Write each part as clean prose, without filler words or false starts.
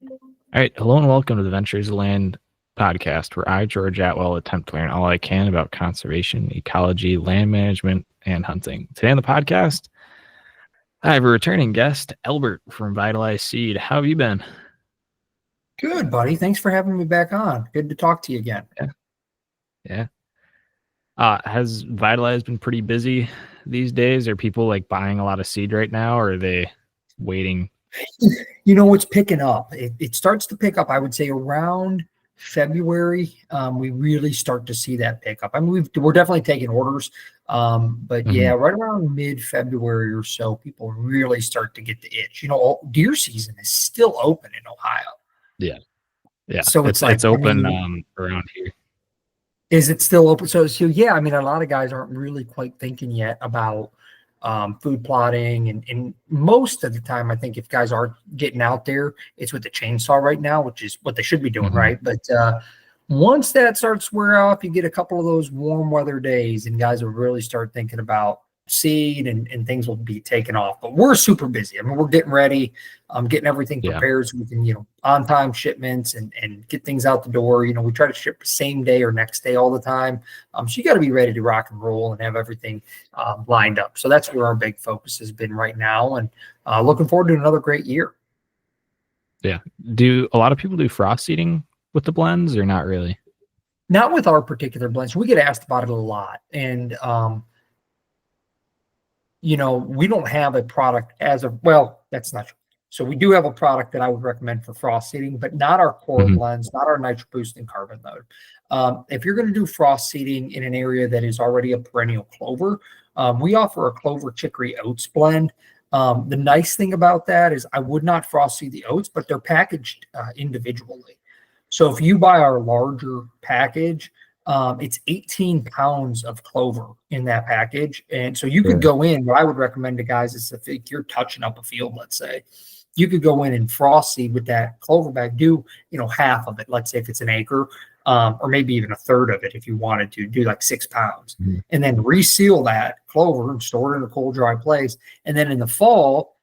All right, hello and welcome to the Ventures of Land podcast, where I, George Atwell, attempt to learn all I can about conservation, ecology, land management, and hunting. Today on the podcast, I have a returning guest, Albert from Vitalize Seed. How have you been? Good, buddy. Thanks for having me back on. Good to talk to you again. Yeah. Has Vitalize been pretty busy these days? Are people like buying a lot of seed right now, or are they waiting? It's picking up. It starts to pick up, I would say, around February. We really start to see that pick up. I mean, we're definitely taking orders. But yeah, right around mid-February or so, people really start to get the itch. Deer season is still open in Ohio. Yeah. So It's open around here. Is it still open? So yeah, I mean, a lot of guys aren't really quite thinking yet about food plotting, and most of the time, I think if guys are getting out there, it's with the chainsaw right now, which is what they should be doing, right? But once that starts to wear off, you get a couple of those warm weather days, and guys will really start thinking about seed, and things will be taken off. But we're super busy. I mean, we're getting ready, getting everything prepared so we can, on time shipments and get things out the door. We try to ship same day or next day all the time. So you got to be ready to rock and roll and have everything lined up. So that's where our big focus has been right now, and looking forward to another great year. Yeah. Do a lot of people do frost seeding with the blends, or not really? Not with our particular blends. We get asked about it a lot, and we don't have a product that's not true. So we do have a product that I would recommend for frost seeding, but not our core blends, not our nitro boost and carbon load. If you're going to do frost seeding in an area that is already a perennial clover, we offer a clover chicory oats blend. The nice thing about that is I would not frost seed the oats, but they're packaged individually. So if you buy our larger package, it's 18 pounds of clover in that package. And so you could go in, what I would recommend to guys is if you're touching up a field, let's say, you could go in and frost seed with that clover bag, do, half of it. Let's say if it's an acre, or maybe even a third of it, if you wanted to do like 6 pounds, and then reseal that clover and store it in a cold, dry place. And then in the fall,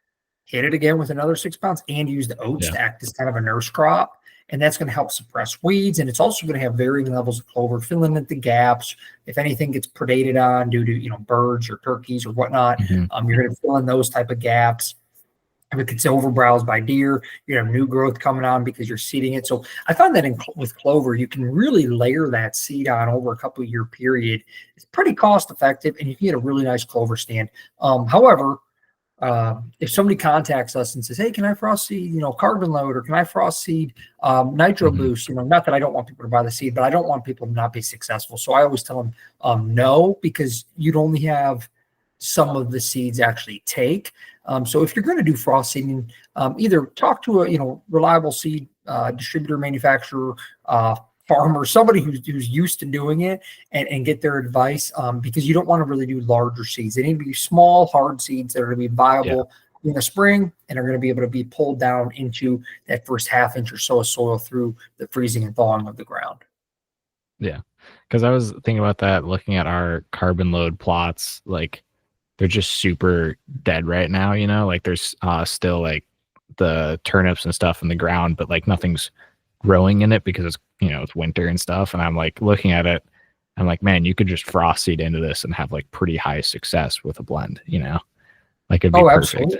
hit it again with another 6 pounds and use the oats to act as kind of a nurse crop. And that's going to help suppress weeds. And it's also going to have varying levels of clover, filling in the gaps. If anything gets predated on due to, birds or turkeys or whatnot, you're going to fill in those type of gaps. If it gets overbrowsed by deer, you have new growth coming on because you're seeding it. So I find that with clover, you can really layer that seed on over a couple of year period. It's pretty cost effective, and you can get a really nice clover stand. However, if somebody contacts us and says, "Hey, can I frost seed, carbon load, or can I frost seed nitro boost?" Not that I don't want people to buy the seed, but I don't want people to not be successful. So I always tell them no, because you'd only have some of the seeds actually take. So if you're going to do frost seeding, either talk to a reliable seed distributor, manufacturer, farmer, somebody who's used to doing it, and get their advice, because you don't want to really do larger seeds. They need to be small, hard seeds that are going to be viable in the spring and are going to be able to be pulled down into that first half inch or so of soil through the freezing and thawing of the ground. Yeah. Because I was thinking about that, looking at our carbon load plots, like they're just super dead right now, like there's still like the turnips and stuff in the ground, but like nothing's growing in it because it's it's winter and stuff. And I'm like looking at it, I'm like, man, you could just frost seed into this and have like pretty high success with a blend, like it'd be perfect.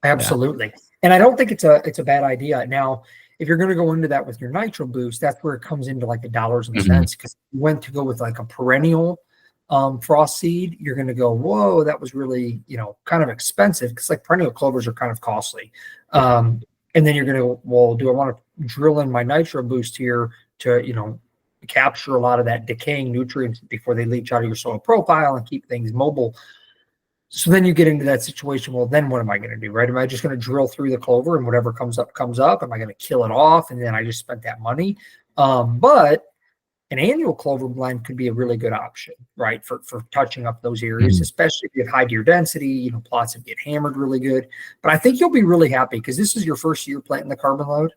Absolutely. And I don't think it's a bad idea. Now, if you're going to go into that with your nitro boost, that's where it comes into like the dollars and cents, because you went to go with like a perennial frost seed, you're going to go, whoa, that was really, kind of expensive, because like perennial clovers are kind of costly. And then you're going to, well, do I want to drill in my nitro boost here to, capture a lot of that decaying nutrients before they leach out of your soil profile and keep things mobile? So then you get into that situation. Well, then what am I going to do, right? Am I just going to drill through the clover and whatever comes up, comes up? Am I going to kill it off? And then I just spent that money. But an annual clover blend could be a really good option, right? For touching up those areas, especially if you have high deer density, plots that get hammered really good. But I think you'll be really happy, because this is your first year planting the carbon load.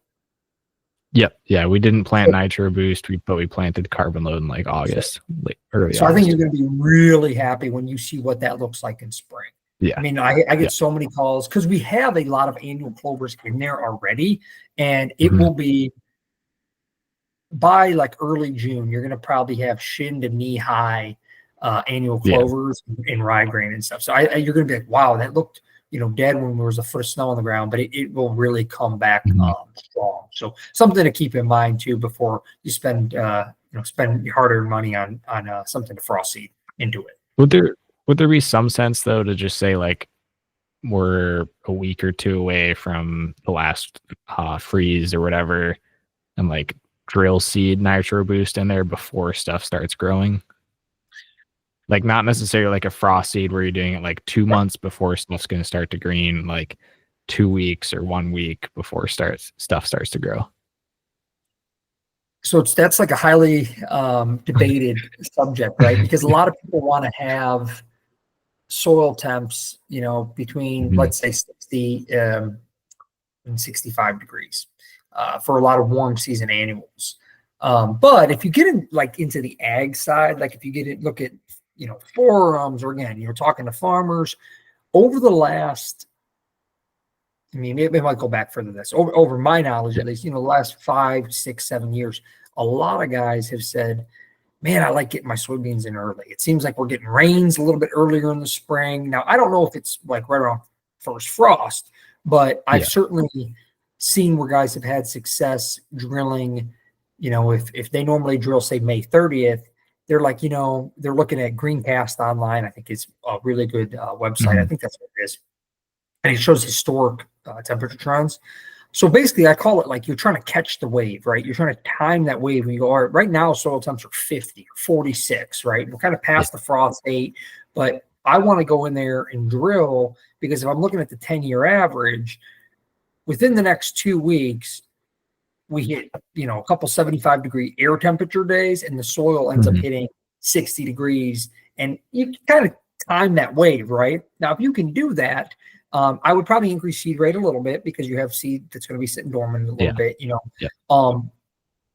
Yep. Yeah. We didn't plant nitro boost, but we planted carbon load in like August, early. So I think you're going to be really happy when you see what that looks like in spring. Yeah. I mean, I Yeah. get so many calls because we have a lot of annual clovers in there already, and it Mhm. will be by like early June, you're going to probably have shin to knee high annual Yeah. clovers and ryegrain and stuff. So you're going to be like, wow, that looked dead when there was a foot of snow on the ground, but it will really come back Mhm. strong. So something to keep in mind too before you spend your hard-earned money on something to frost seed into it. Would there be some sense though to just say like we're a week or two away from the last freeze or whatever, and like drill seed nitro boost in there before stuff starts growing? Like not necessarily like a frost seed where you're doing it like 2 months before stuff's going to start to green, like 2 weeks or 1 week before stuff starts to grow. So that's like a highly debated subject, right? Because a lot of people want to have soil temps, between Mhm. let's say 60 and 65 degrees for a lot of warm season annuals. But if you get into the ag side, like if you look at forums, or again, you're talking to farmers over the last, I mean, it might go back further than this. Over my knowledge, Yeah. at least, the last 5, 6, 7 years, a lot of guys have said, man, I like getting my soybeans in early. It seems like we're getting rains a little bit earlier in the spring. Now, I don't know if it's like right around first frost, but I've Yeah. certainly seen where guys have had success drilling. If they normally drill, say, May 30th, they're like, they're looking at Greencast Online. I think it's a really good website. I Mhm. think that's what it is. And it shows historic temperature trends. So basically, I call it like you're trying to catch the wave, right? You're trying to time that wave. When you go, all right, right now soil temps are 50 or 46, right? We're kind of Yeah. past the frost date, but I want to go in there and drill because if I'm looking at the 10-year average, within the next 2 weeks, we hit, a couple 75-degree air temperature days, and the soil ends up Mhm. hitting 60 degrees. And you can kind of time that wave, right? Now, if you can do that, I would probably increase seed rate a little bit because you have seed that's going to be sitting dormant a little Yeah. bit. Yeah.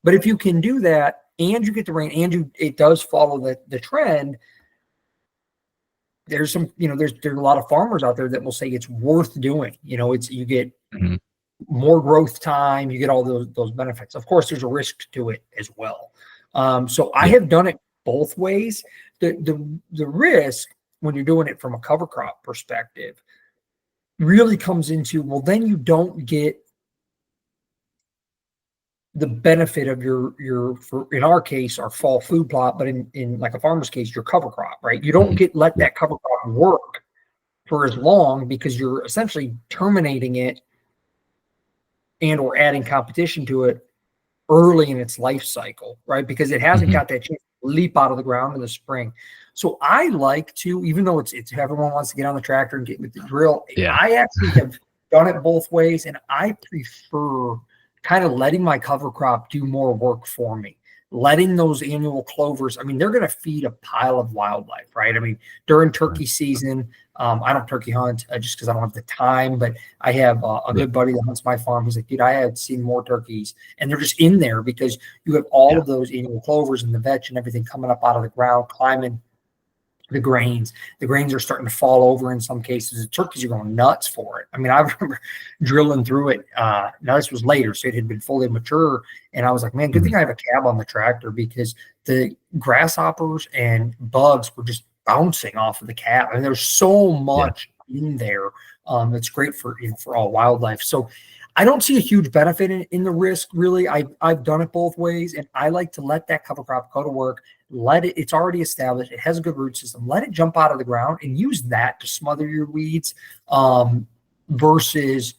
But if you can do that and you get the rain and it does follow the trend, there's some, there's a lot of farmers out there that will say it's worth doing. You get Mhm. more growth time, you get all those benefits. Of course, there's a risk to it as well. So I Yeah. have done it both ways. The risk when you're doing it from a cover crop perspective really comes into, well, then you don't get the benefit of for, in our case, our fall food plot, but in like a farmer's case, your cover crop, right? You don't Mhm. let Yeah. that cover crop work for as long because you're essentially terminating it and or adding competition to it early in its life cycle, right? Because it hasn't Mhm. got that chance to leap out of the ground in the spring. So I like to, even though it's everyone wants to get on the tractor and get with the drill, Yeah. I actually have done it both ways, and I prefer kind of letting my cover crop do more work for me. Letting those annual clovers, I mean, they're going to feed a pile of wildlife, right? I mean, during turkey season, I don't turkey hunt just because I don't have the time, but I have a Yeah. good buddy that hunts my farm. He's like, dude, I had seen more turkeys, and they're just in there because you have all Yeah. of those annual clovers and the vetch and everything coming up out of the ground, climbing the grains. The grains are starting to fall over in some cases. The turkeys are going nuts for it. I mean, I remember drilling through it. Now this was later, so it had been fully mature, and I was like, man, good Mhm. thing I have a cab on the tractor because the grasshoppers and bugs were just bouncing off of the cab. I mean, there's so Yeah. much in there that's great for for all wildlife. So I don't see a huge benefit in the risk, really. I've done it both ways, and I like to let that cover crop go to work. It's already established. It has a good root system. Let it jump out of the ground and use that to smother your weeds versus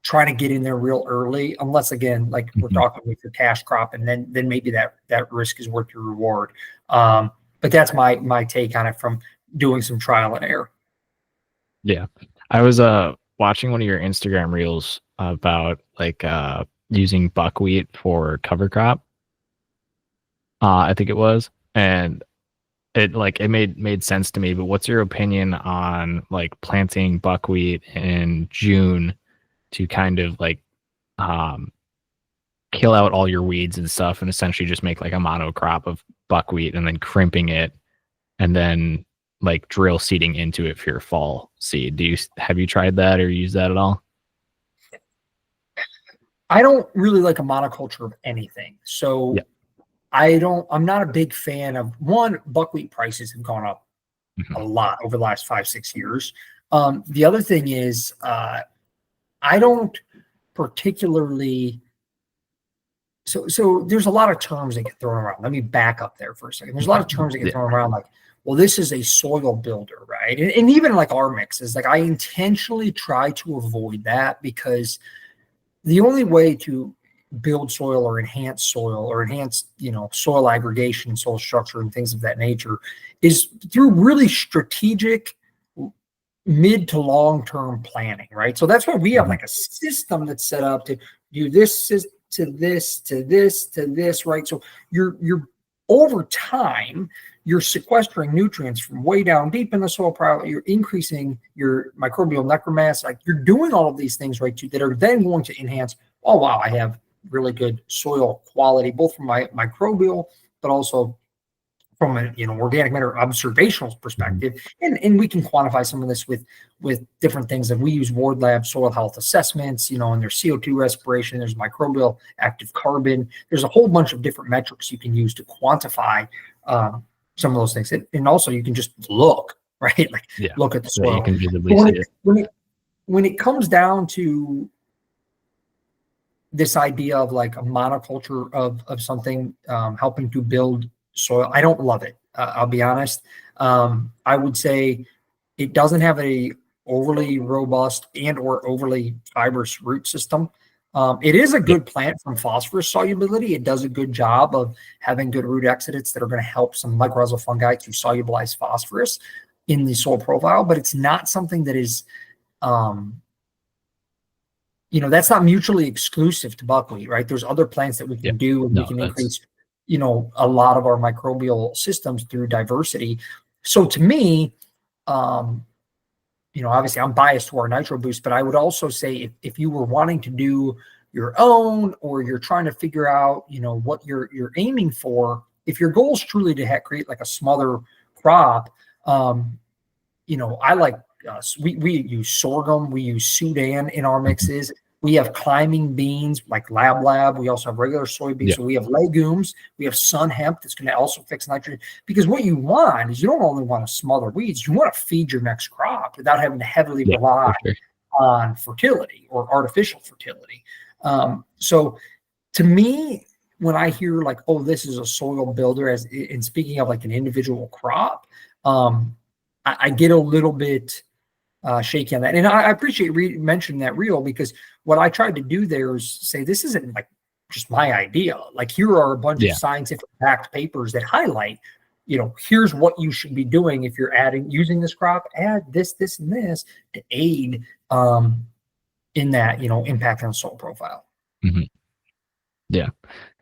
trying to get in there real early. Unless, again, like we're Mhm. talking with your cash crop, and then maybe that risk is worth your reward. But that's my take on it from doing some trial and error. Yeah. I was watching one of your Instagram reels about like using buckwheat for cover crop. I think it was. And it made sense to me, but what's your opinion on like planting buckwheat in June to kind of like um kill out all your weeds and stuff and essentially just make like a monocrop of buckwheat and then crimping it and then like drill seeding into it for your fall seed. Have you tried that or used that at all? I don't really like a monoculture of anything. Yeah. So I'm not a big fan of one, buckwheat prices have gone up a Mhm. lot over the last 5, 6 years. The other thing is, I don't particularly, so there's a lot of terms that get thrown around. Let me back up there for a second. There's a lot of terms that get Yeah. thrown around like, well, this is a soil builder, right? And even like our mixes, like I intentionally try to avoid that because the only way to build soil or enhance, soil aggregation, soil structure, and things of that nature is through really strategic mid to long term planning, right? So that's why we have Mhm. like a system that's set up to do this to this to this to this, right? So you're over time you're sequestering nutrients from way down deep in the soil. You're increasing your microbial necromass. Like you're doing all of these things, right, too, that are then going to enhance. Oh wow, I have really good soil quality, both from my microbial, but also from a organic matter observational Mhm. perspective, and we can quantify some of this with different things that we use. Ward Lab soil health assessments, and there's CO2 respiration, there's microbial active carbon, there's a whole bunch of different metrics you can use to quantify some of those things, and also you can just look right, like Yeah. look at the That you soil. can visibly But see it. when it comes down to this idea of like a monoculture of something helping to build soil, I don't love it. I'll be honest. I would say it doesn't have a overly robust and or overly fibrous root system. It is a Yeah. good plant from phosphorus solubility. It does a good job of having good root exudates that are going to help some mycorrhizal fungi to solubilize phosphorus in the soil profile, but it's not something that is um, that's not mutually exclusive to buckwheat, right? There's other plants that we Yeah. can do, and we No, can that's increase, a lot of our microbial systems through diversity. So to me, um, obviously I'm biased to our nitro boost, but I would also say if you were wanting to do your own, or you're trying to figure out, what you're aiming for, if your goal is truly to create like a smother crop, um, I like we use sorghum, we use Sudan in our mhm. mixes. We have climbing beans like Lab. We also have regular soybeans. Yeah. So we have legumes. We have sun hemp that's going to also fix nitrogen. Because what you want is you don't only want to smother weeds, you want to feed your next crop without having to heavily Yeah, rely for sure. on fertility or artificial fertility. So to me, when I hear like, oh, this is a soil builder, as in speaking of like an individual crop, I get a little bit shaky on that. And I appreciate mentioning that reel, because what I tried to do there is say this isn't like just my idea. Like here are a bunch of Yeah. scientific backed papers that highlight, here's what you should be doing if you're using this crop. Add this, this, and this to aid in that impact on soil profile. Mhm. Yeah.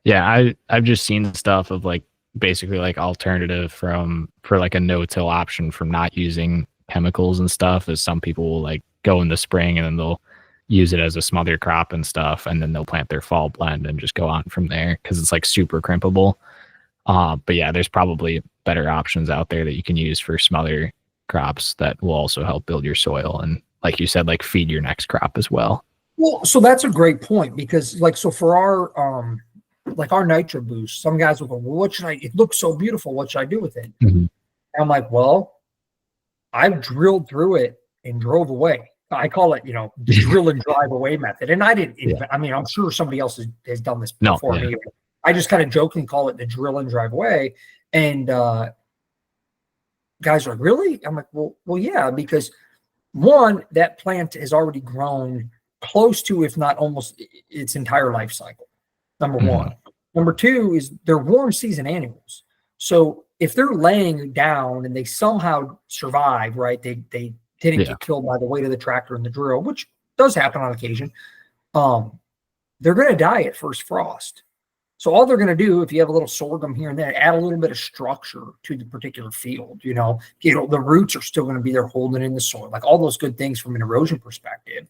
Yeah, I've just seen stuff of like basically like alternative for like a no-till option from not using chemicals and stuff, as some people will like go in the spring and then they'll use it as a smother crop and stuff, and then they'll plant their fall blend and just go on from there because it's like super crimpable. But yeah, there's probably better options out there that you can use for smother crops that will also help build your soil and, like you said, like feed your next crop as well. Well, so that's a great point, because like, so for our nitro boost, some guys will go, well, what should it looks so beautiful, what should I do with it? Mhm. And I'm like, well, I've drilled through it and drove away. I call it, the drill and drive away method. And I didn't Yeah. I mean, I'm sure somebody else has done this No. before Yeah. me. I just kind of jokingly call it the drill and drive away. And guys are like, really? I'm like, well, yeah, because one, that plant has already grown close to, if not almost, its entire life cycle. Number one. Mhm. Number two is they're warm season annuals. So if they're laying down and they somehow survive, right? They didn't Yeah. get killed by the weight of the tractor and the drill, which does happen on occasion. Um, they're going to die at first frost. So all they're going to do, if you have a little sorghum here and there, add a little bit of structure to the particular field. The roots are still going to be there holding in the soil, like all those good things from an erosion perspective.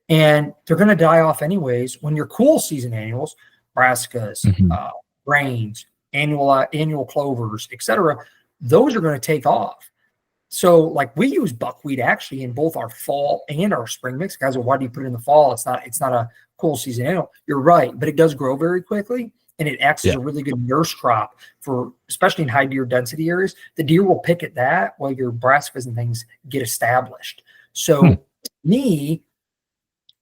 And they're going to die off anyways. When your cool season annuals, brassicas, Mhm. grains, annual clovers, etc., those are going to take off. So like we use buckwheat actually in both our fall and our spring mix. Guys, well, why do you put it in the fall? It's not a cool season animal. You're right, but it does grow very quickly and it acts as Yeah. a really good nurse crop for especially in high deer density areas. The deer will pick at that while your brassicas and things get established. Hmm. So me,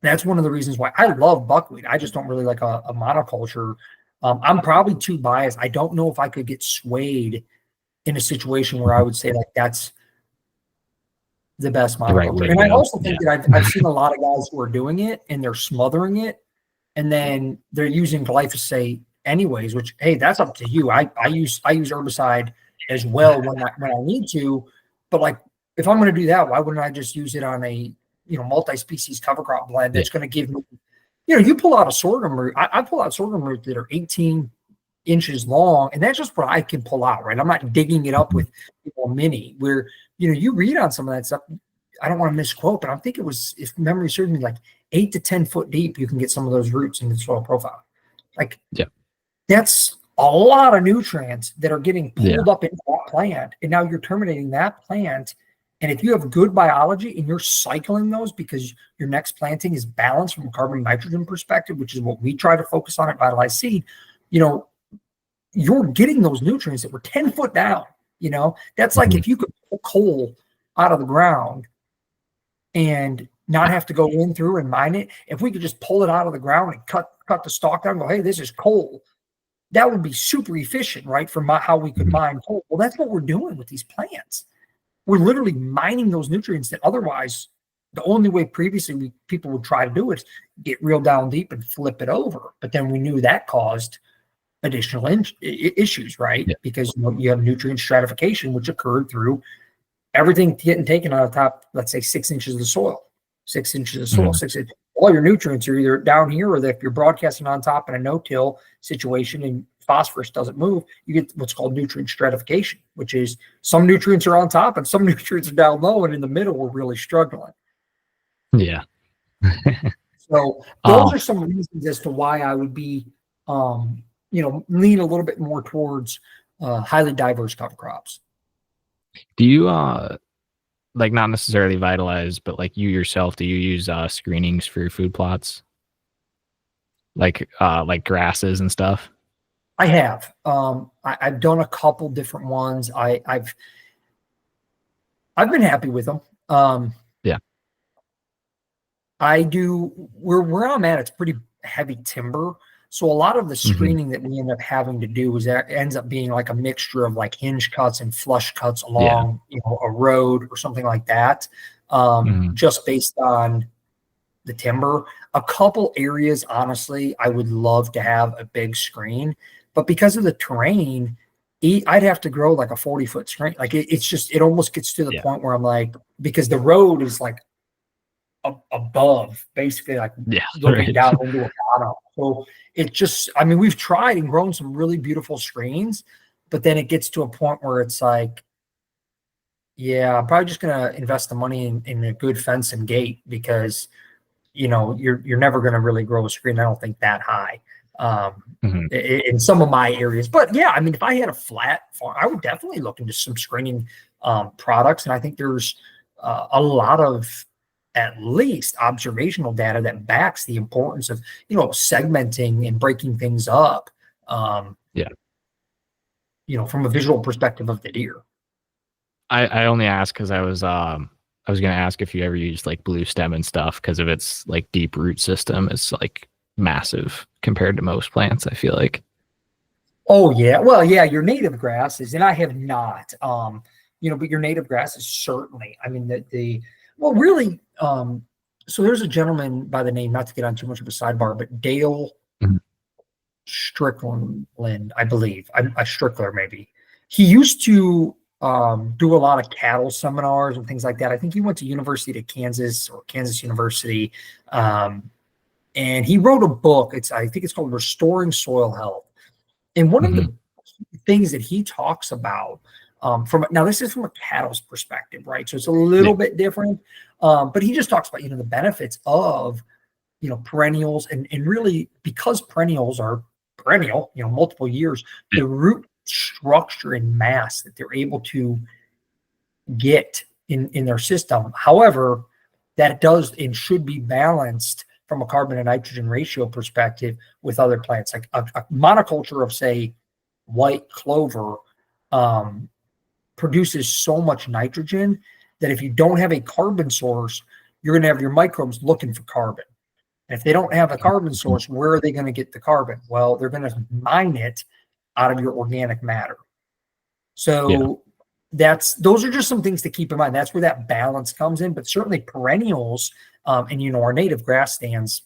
that's one of the reasons why I love buckwheat. I just don't really like a monoculture. I'm probably too biased. I don't know if I could get swayed in a situation where I would say like that's the best The right monoculture. way to And I go. also think Yeah. that I've seen a lot of guys who are doing it and they're smothering it and then they're using glyphosate anyways, which hey, that's up to you. I use herbicide as well when I need to, but like if I'm going to do that, why wouldn't I just use it on a multi-species cover crop blend Yeah. that's going to give me you pull out a sorghum root. I pull out sorghum root that are 18 inches long, and that's just what I can pull out, right? I'm not digging it up Mhm. with a mini where you read on some of that stuff. I don't want to misquote, but I think it was, if memory serves me, like 8 to 10 foot deep, you can get some of those roots in the soil profile. Like Yeah. that's a lot of nutrients that are getting Yeah. pulled up into that plant, and now you're terminating that plant. And if you have good biology and you're cycling those because your next planting is balanced from a carbon nitrogen perspective, which is what we try to focus on at Vitalize Seed, you're getting those nutrients that were 10 foot down. That's like Mhm. if you could pull coal out of the ground and not have to go in through and mine it. If we could just pull it out of the ground and cut the stalk down and go, hey, this is coal, that would be super efficient, right? For how we could Mhm. mine coal. Well, that's what we're doing with these plants. We're literally mining those nutrients that otherwise the only way previously people would try to do it is get real down deep and flip it over. But then we knew that caused additional issues, right? Yeah. Because you have nutrient stratification, which occurred through everything getting taken out of top, let's say 6 inches of the soil, 6 inches of soil, Mhm. 6 inches. All your nutrients are either down here, or if you're broadcasting on top in a no-till situation and phosphorus doesn't move, you get what's called nutrient stratification, which is some nutrients are on top and some nutrients are down low, and in the middle we're really struggling. Yeah. So those Um, are some reasons as to why I would be, lean a little bit more towards highly diverse cover crops. do you like not necessarily vitalize, but like you yourself, do you use screenings for your food plots? Like grasses and stuff? I have. I've done a couple different ones. I've been happy with them. Yeah. I do where I'm at, it's pretty heavy timber. So a lot of the Hmm. screening that we end up having to do is that ends up being like a mixture of like hinge cuts and flush cuts Yeah. along, a road or something like that. Hmm. Just based on the timber. A couple areas, honestly, I would love to have a big screen, but because of the terrain, I'd have to grow like a 40-foot screen. Like it's just, it almost gets to the Yeah. point where I'm like, because the road is like above, basically like Yeah. looking Right. down into a bottom. So it just, I mean, we've tried and grown some really beautiful screens, but then it gets to a point where it's like, yeah, I'm probably just gonna invest the money in a good fence and gate because you're never going to really grow a screen. I don't think that high Hmm. in some of my areas. But yeah, I mean, if I had a flat farm, I would definitely look into some screening products. And I think there's a lot of at least observational data that backs the importance of segmenting and breaking things up. Um, Yeah. from a visual perspective of the deer. I only asked because I was gonna ask if you ever used like blue stem and stuff because of its like deep root system is like massive compared to most plants, I feel like. Oh yeah. Well, yeah, your native grasses, and I have not, but your native grasses certainly. I mean, well, really, so there's a gentleman by the name, not to get on too much of a sidebar, but Dale Mhm. Strickland, I believe, a Strickler maybe. He used to do a lot of cattle seminars and things like that. I think he went to University of Kansas or Kansas University, and he wrote a book. I think it's called Restoring Soil Health. And one of Mhm. the things that he talks about this is from a cattle's perspective, right? So it's a Yeah. little bit different. But he just talks about, the benefits of, perennials and really because perennials are perennial, multiple years, Yeah. the root structure and mass that they're able to get in their system. However, that does and should be balanced from a carbon and nitrogen ratio perspective with other plants. Like a monoculture of, say, white clover produces so much nitrogen that if you don't have a carbon source, you're going to have your microbes looking for carbon. And if they don't have a carbon source, where are they going to get the carbon? Well, they're going to mine it out of your organic matter. Yeah. So those are just some things to keep in mind. That's where that balance comes in. But certainly perennials, and our native grass stands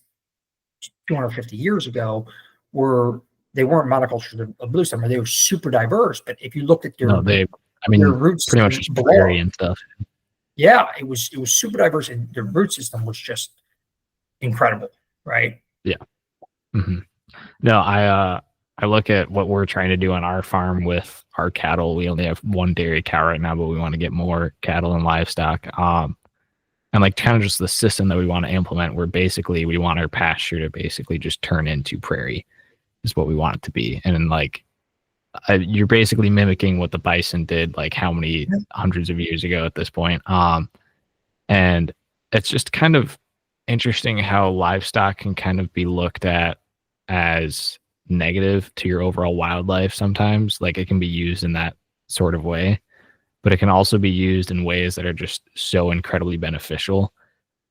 250 years ago they weren't monocultures of blue summer. They were super diverse. But if you looked at No, their root pretty much system just below, prairie and stuff. yeah, it was super diverse, and their root system was just incredible, right? Yeah. Mm-hmm. No, I look at what we're trying to do on our farm with our cattle. We only have one dairy cow right now, but we want to get more cattle and livestock. And like kind of just the system that we want to implement, where basically we want our pasture to basically just turn into prairie, is what we want it to be. And like you're basically mimicking what the bison did, like how many hundreds of years ago at this point. And it's just kind of interesting how livestock can kind of be looked at as negative to your overall wildlife sometimes. Like it can be used in that sort of way, but it can also be used in ways that are just so incredibly beneficial.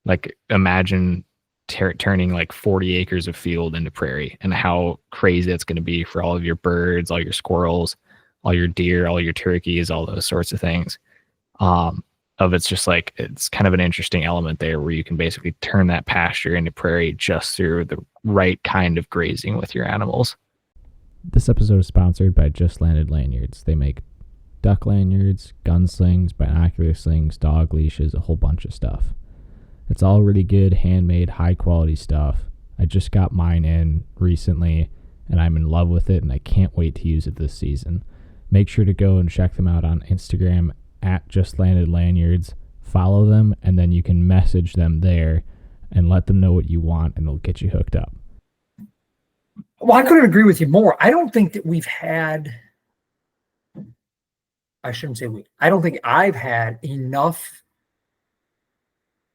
Like imagine turning like 40 acres of field into prairie, and how crazy that's going to be for all of your birds, all your squirrels, all your deer, all your turkeys, all those sorts of things. It's just like, it's kind of an interesting element there where you can basically turn that pasture into prairie just through the right kind of grazing with your animals. This episode is sponsored by Just Landed Lanyards. They make duck lanyards, gun slings, binocular slings, dog leashes, a whole bunch of stuff. It's all really good, handmade, high quality stuff. I just got mine in recently and I'm in love with it, and I can't wait to use it this season. Make sure to go and check them out on Instagram at Just Landed Lanyards. Follow them, and then you can message them there and let them know what you want, and they'll get you hooked up. Well, I couldn't agree with you more. I don't think that I don't think I've had enough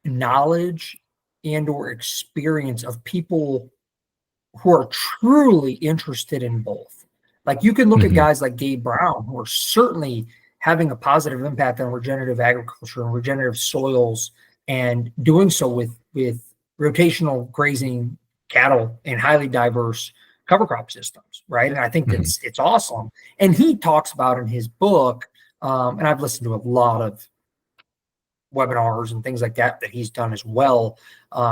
knowledge and or experience of people who are truly interested in both. Like you can look at guys like Gabe Brown, who are certainly having a positive impact on regenerative agriculture and regenerative soils, and doing so with rotational grazing cattle and highly diverse cover crop systems, right? And I think it's awesome. And he talks about in his book, and I've listened to a lot of webinars and things like that he's done as well.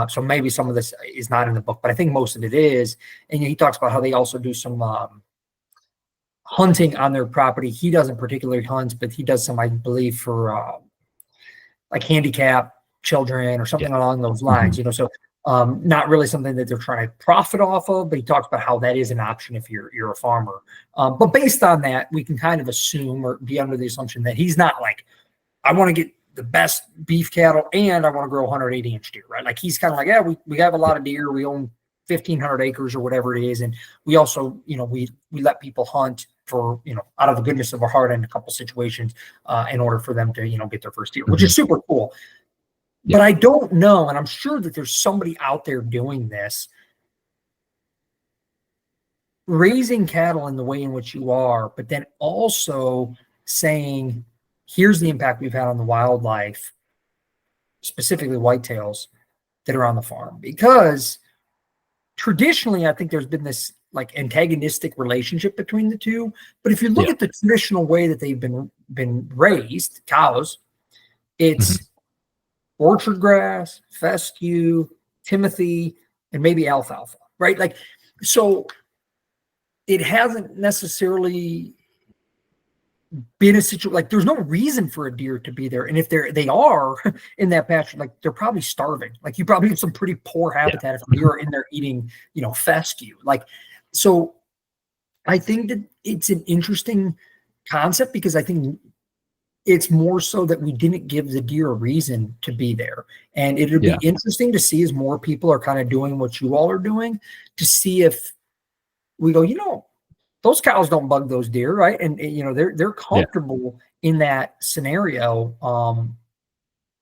So maybe some of this is not in the book, but I think most of it is. And he talks about how they also do some hunting on their property. He doesn't particularly hunt, but he does some, I believe, for like handicap children or something along those lines, so not really something that they're trying to profit off of, but he talks about how that is an option if you're a farmer. But based on that, we can kind of assume or be under the assumption that he's not like, I want to get the best beef cattle and I want to grow 180-inch deer, right? Like he's kind of like, yeah, we have a lot of deer. We own 1,500 acres or whatever it is. And we also, we let people hunt for, out of the goodness of our heart in a couple situations in order for them to, get their first deer, which is super cool. But I don't know, and I'm sure that there's somebody out there doing this, raising cattle in the way in which you are, but then also saying, here's the impact we've had on the wildlife, specifically whitetails that are on the farm. Because traditionally, I think there's been this like antagonistic relationship between the two. But if you look at the traditional way that they've been raised, cows, it's orchard grass, fescue, timothy, and maybe alfalfa, right? Like, so it hasn't necessarily been a situation like there's no reason for a deer to be there. And if they are in that pasture, like they're probably starving. Like you probably have some pretty poor habitat if you're in there eating, fescue. Like, so I think that it's an interesting concept because I think it's more so that we didn't give the deer a reason to be there. And it'll be interesting to see as more people are kind of doing what you all are doing, to see if we go, those cows don't bug those deer, right? And they're comfortable in that scenario,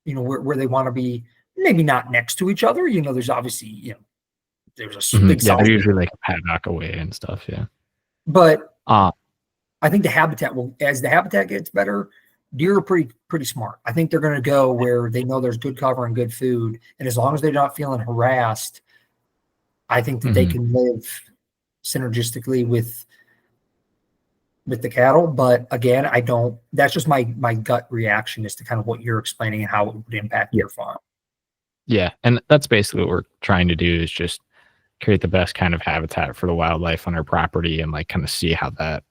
where they want to be maybe not next to each other. There's obviously, there's a big Yeah, they're size, usually like a paddock away and stuff. Yeah. but Uh, I think the habitat as the habitat gets better, deer are pretty smart. I think they're going to go where they know there's good cover and good food, and as long as they're not feeling harassed, I think that they can live synergistically with the cattle. But again, I don't. That's just my gut reaction as to kind of what you're explaining and how it would impact your farm. Yeah, and that's basically what we're trying to do, is just create the best kind of habitat for the wildlife on our property, and like kind of see how that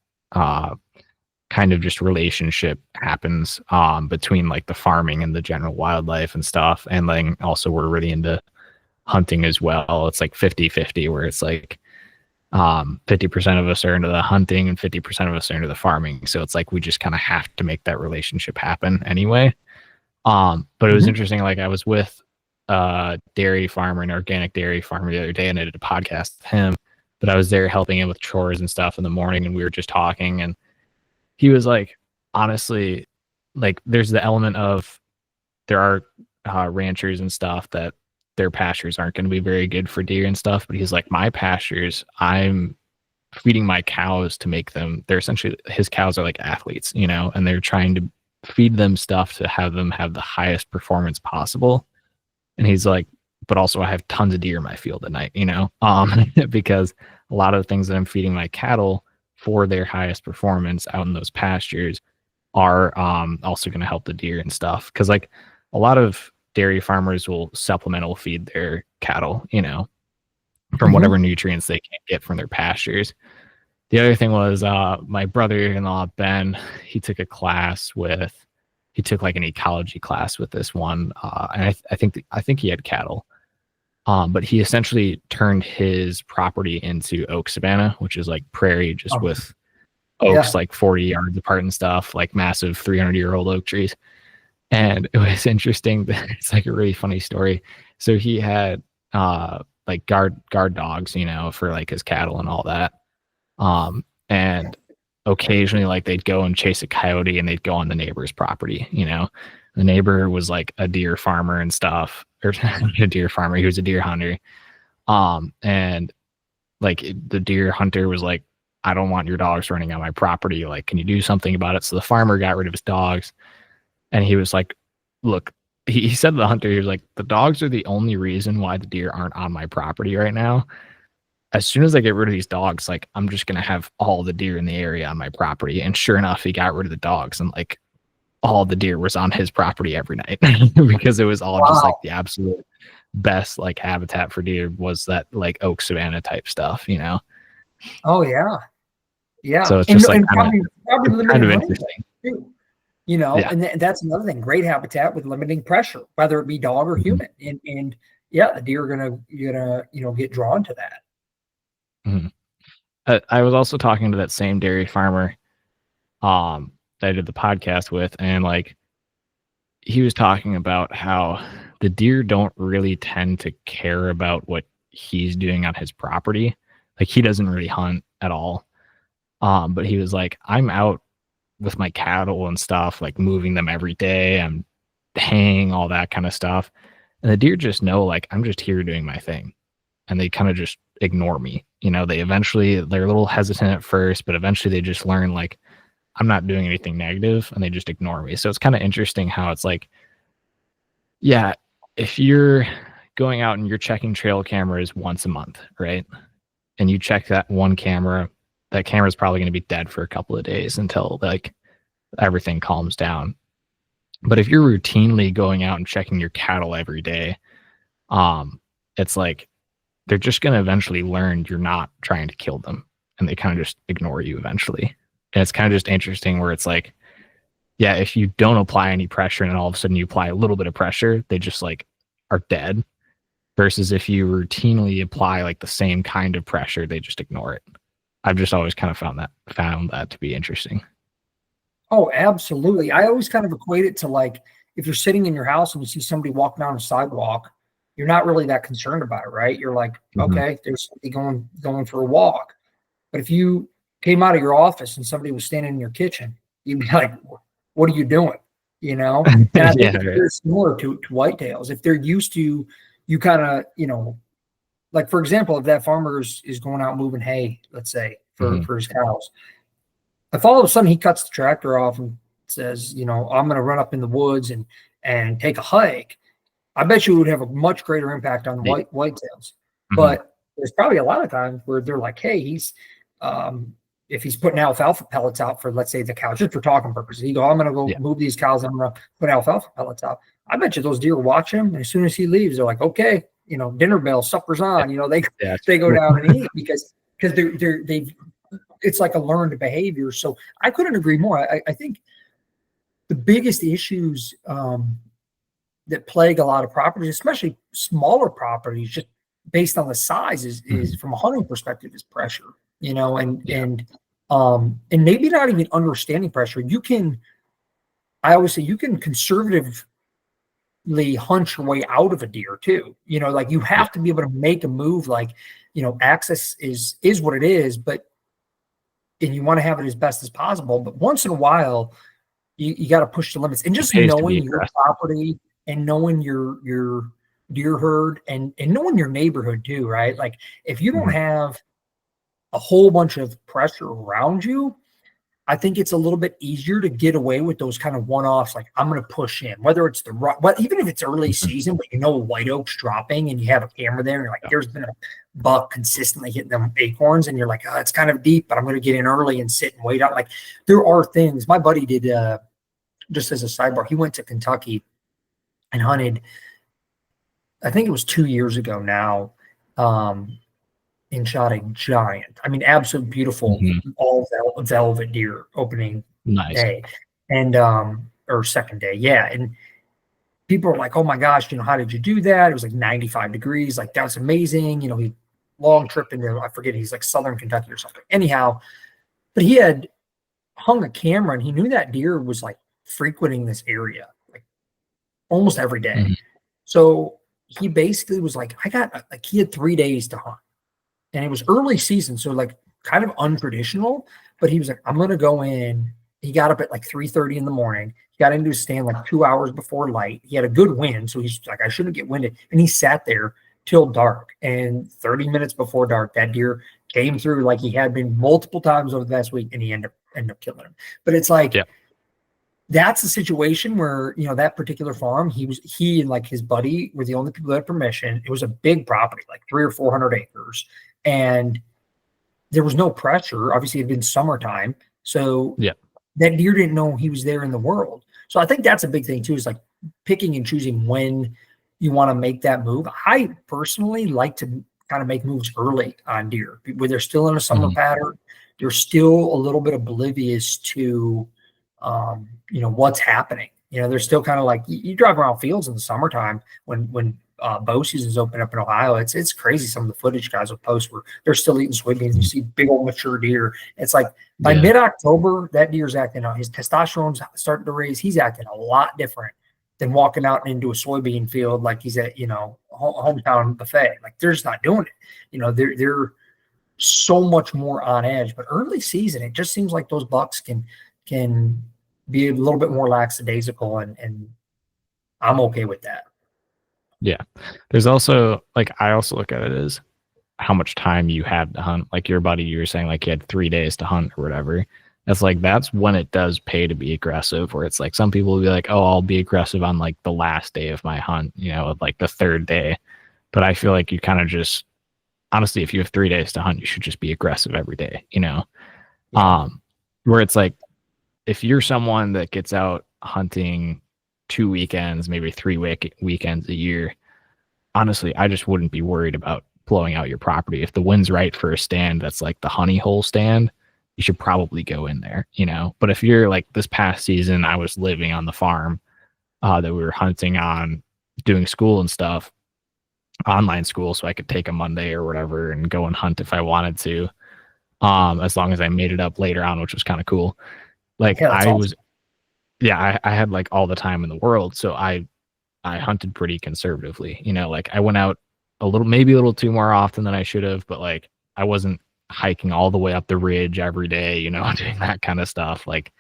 kind of just relationship happens between like the farming and the general wildlife and stuff. And then also we're really into hunting as well. It's like 50-50, where it's like 50% of us are into the hunting and 50% of us are into the farming. So it's like we just kind of have to make that relationship happen anyway. But it was interesting. Like I was with a dairy farmer, an organic dairy farmer, the other day, and I did a podcast with him. But I was there helping him with chores and stuff in the morning, and we were just talking, and he was like, honestly, like there's the element of there are ranchers and stuff that their pastures aren't going to be very good for deer and stuff. But he's like, my pastures, I'm feeding my cows to make them, they're essentially, his cows are like athletes, and they're trying to feed them stuff to have them have the highest performance possible. And he's like, but also I have tons of deer in my field at night, because a lot of the things that I'm feeding my cattle for their highest performance out in those pastures are also going to help the deer and stuff. Because like a lot of dairy farmers will supplemental feed their cattle, from whatever nutrients they can't get from their pastures. The other thing was my brother-in-law, Ben, he took like an ecology class with this one. And I think he had cattle. But he essentially turned his property into oak savanna, which is like prairie just with oaks like 40 yards apart and stuff, like massive 300-year-old oak trees. And it was interesting. It's like a really funny story. So he had like guard dogs, for like his cattle and all that. And occasionally like they'd go and chase a coyote and they'd go on the neighbor's property, The neighbor was like a deer farmer and stuff, or a deer farmer. He was a deer hunter. And like the deer hunter was like, I don't want your dogs running on my property. Like, can you do something about it? So the farmer got rid of his dogs, and he was like, look, he said to the hunter, he was like, the dogs are the only reason why the deer aren't on my property right now. As soon as I get rid of these dogs, like I'm just going to have all the deer in the area on my property. And sure enough, he got rid of the dogs, and like all the deer was on his property every night because it was all just like the absolute best like habitat for deer was that like oak savanna type stuff, Oh yeah. Yeah. So it's just like probably kind of interesting. Too, and that's another thing. Great habitat with limiting pressure, whether it be dog or human. And the deer are gonna get drawn to that. I was also talking to that same dairy farmer that I did the podcast with, and like he was talking about how the deer don't really tend to care about what he's doing on his property. Like he doesn't really hunt at all. But he was like, I'm out with my cattle and stuff, like moving them every day. I'm haying, all that kind of stuff. And the deer just know, like, I'm just here doing my thing. And they kind of just ignore me. They're a little hesitant at first, but eventually they just learn, like, I'm not doing anything negative, and they just ignore me. So it's kind of interesting how it's like, yeah, if you're going out and you're checking trail cameras once a month, right? And you check that one camera, that camera is probably going to be dead for a couple of days until like everything calms down. But if you're routinely going out and checking your cattle every day, it's like they're just going to eventually learn you're not trying to kill them, and they kind of just ignore you eventually. And it's kind of just interesting where it's like, yeah, if you don't apply any pressure and then all of a sudden you apply a little bit of pressure, they just like are dead. Versus if you routinely apply like the same kind of pressure, they just ignore it. I've just always kind of found that to be interesting. Oh, absolutely. I always kind of equate it to like if you're sitting in your house and you see somebody walking down a sidewalk, you're not really that concerned about it, right? You're like, okay, there's somebody going for a walk. But if you came out of your office and somebody was standing in your kitchen, you'd be like, what are you doing? You know, and I think Yeah, it's right. very similar to whitetails. If they're used to, you kind of, like for example, if that farmer is going out moving hay, let's say Mhm. for his cows, if all of a sudden he cuts the tractor off and says, I'm going to run up in the woods and take a hike, I bet you it would have a much greater impact on the Yeah. whitetails. Mhm. But there's probably a lot of times where they're like, hey, if he's putting alfalfa pellets out for, let's say, the cows, just for talking purposes, he go, I'm going to go Yeah. move these cows. I'm going to put alfalfa pellets out. I bet you those deer watch him. And as soon as he leaves, they're like, okay, dinner bell, supper's Yeah. on. They Yeah, they go down and eat because they've it's like a learned behavior. So I couldn't agree more. I think the biggest issues that plague a lot of properties, especially smaller properties, just based on the size, is from a hunting perspective, is pressure. Yeah. And maybe not even understanding pressure. I always say you can conservatively hunch your way out of a deer too. Like you Yeah. have to be able to make a move. Like, access is what it is, and you want to have it as best as possible. But once in a while, you got to push the limits, and It just pays to be knowing your aggressive. property and knowing your deer herd and knowing your neighborhood too, right? Like if you don't Mhm. have a whole bunch of pressure around you, I think it's a little bit easier to get away with those kind of one-offs. Like I'm going to push in, whether it's even if it's early Mhm. season, but white oak's dropping and you have a camera there, and you're like, Yeah. there's been a buck consistently hitting them acorns, and you're like, oh, it's kind of deep, but I'm going to get in early and sit and wait out. Like there are things. My buddy did. Just as a sidebar, he went to Kentucky and hunted. I think it was 2 years ago now. And shot a giant. I mean, absolute beautiful, Mhm. all velvet deer opening Nice. day, and or second day, yeah. And people are like, "Oh my gosh, how did you do that?" It was like 95 degrees, like that's amazing. He long trip into, I forget, he's like Southern Kentucky or something. Anyhow, but he had hung a camera and he knew that deer was like frequenting this area like almost every day. Mhm. So he basically was like, he had 3 days to hunt. And it was early season, so like kind of untraditional. But he was like, I'm gonna go in. He got up at like 3:30 in the morning. He got into his stand like 2 hours before light. He had a good wind, so he's like, I shouldn't get winded. And he sat there till dark. And 30 minutes before dark, that deer came through like he had been multiple times over the past week, and he ended up killing him. But it's like Yeah. that's a situation where that particular farm, he and like his buddy were the only people that had permission. It was a big property, like 300 or 400 acres, and there was no pressure. Obviously, it had been summertime, so Yeah. that deer didn't know he was there in the world. So I think that's a big thing too, is like picking and choosing when you want to make that move. I personally like to kind of make moves early on deer where they're still in a summer Mhm. pattern. They're still a little bit oblivious to, what's happening. They're still kind of like you drive around fields in the summertime when bow season's open up in Ohio. It's crazy. Some of the footage guys will post where they're still eating soybeans. You see big old mature deer. It's like by Yeah. mid-October, that deer's acting out. His testosterone's starting to raise. He's acting a lot different than walking out into a soybean field like he's at hometown buffet. Like they're just not doing it. They're so much more on edge. But early season, it just seems like those bucks can be a little bit more lackadaisical, and I'm okay with that. Yeah. There's also like I also look at it as how much time you had to hunt. Like your buddy, you were saying like you had 3 days to hunt or whatever. It's like that's when it does pay to be aggressive, where it's like some people will be like, oh, I'll be aggressive on like the last day of my hunt, like the third day. But I feel like you kind of just honestly, if you have 3 days to hunt, you should just be aggressive every day. Yeah. Where it's like if you're someone that gets out hunting 2 weekends, maybe 3 weekends a year, honestly, I just wouldn't be worried about blowing out your property. If the wind's right for a stand that's like the honey hole stand, you should probably go in there. But if you're like this past season, I was living on the farm that we were hunting on, doing school and stuff, online school, so I could take a Monday or whatever and go and hunt if I wanted to. As long as I made it up later on, which was kind of cool. Like Yeah, that's awesome. I had like all the time in the world. So I hunted pretty conservatively, like I went out maybe a little too more often than I should have, but like I wasn't hiking all the way up the ridge every day, doing that kind of stuff. Like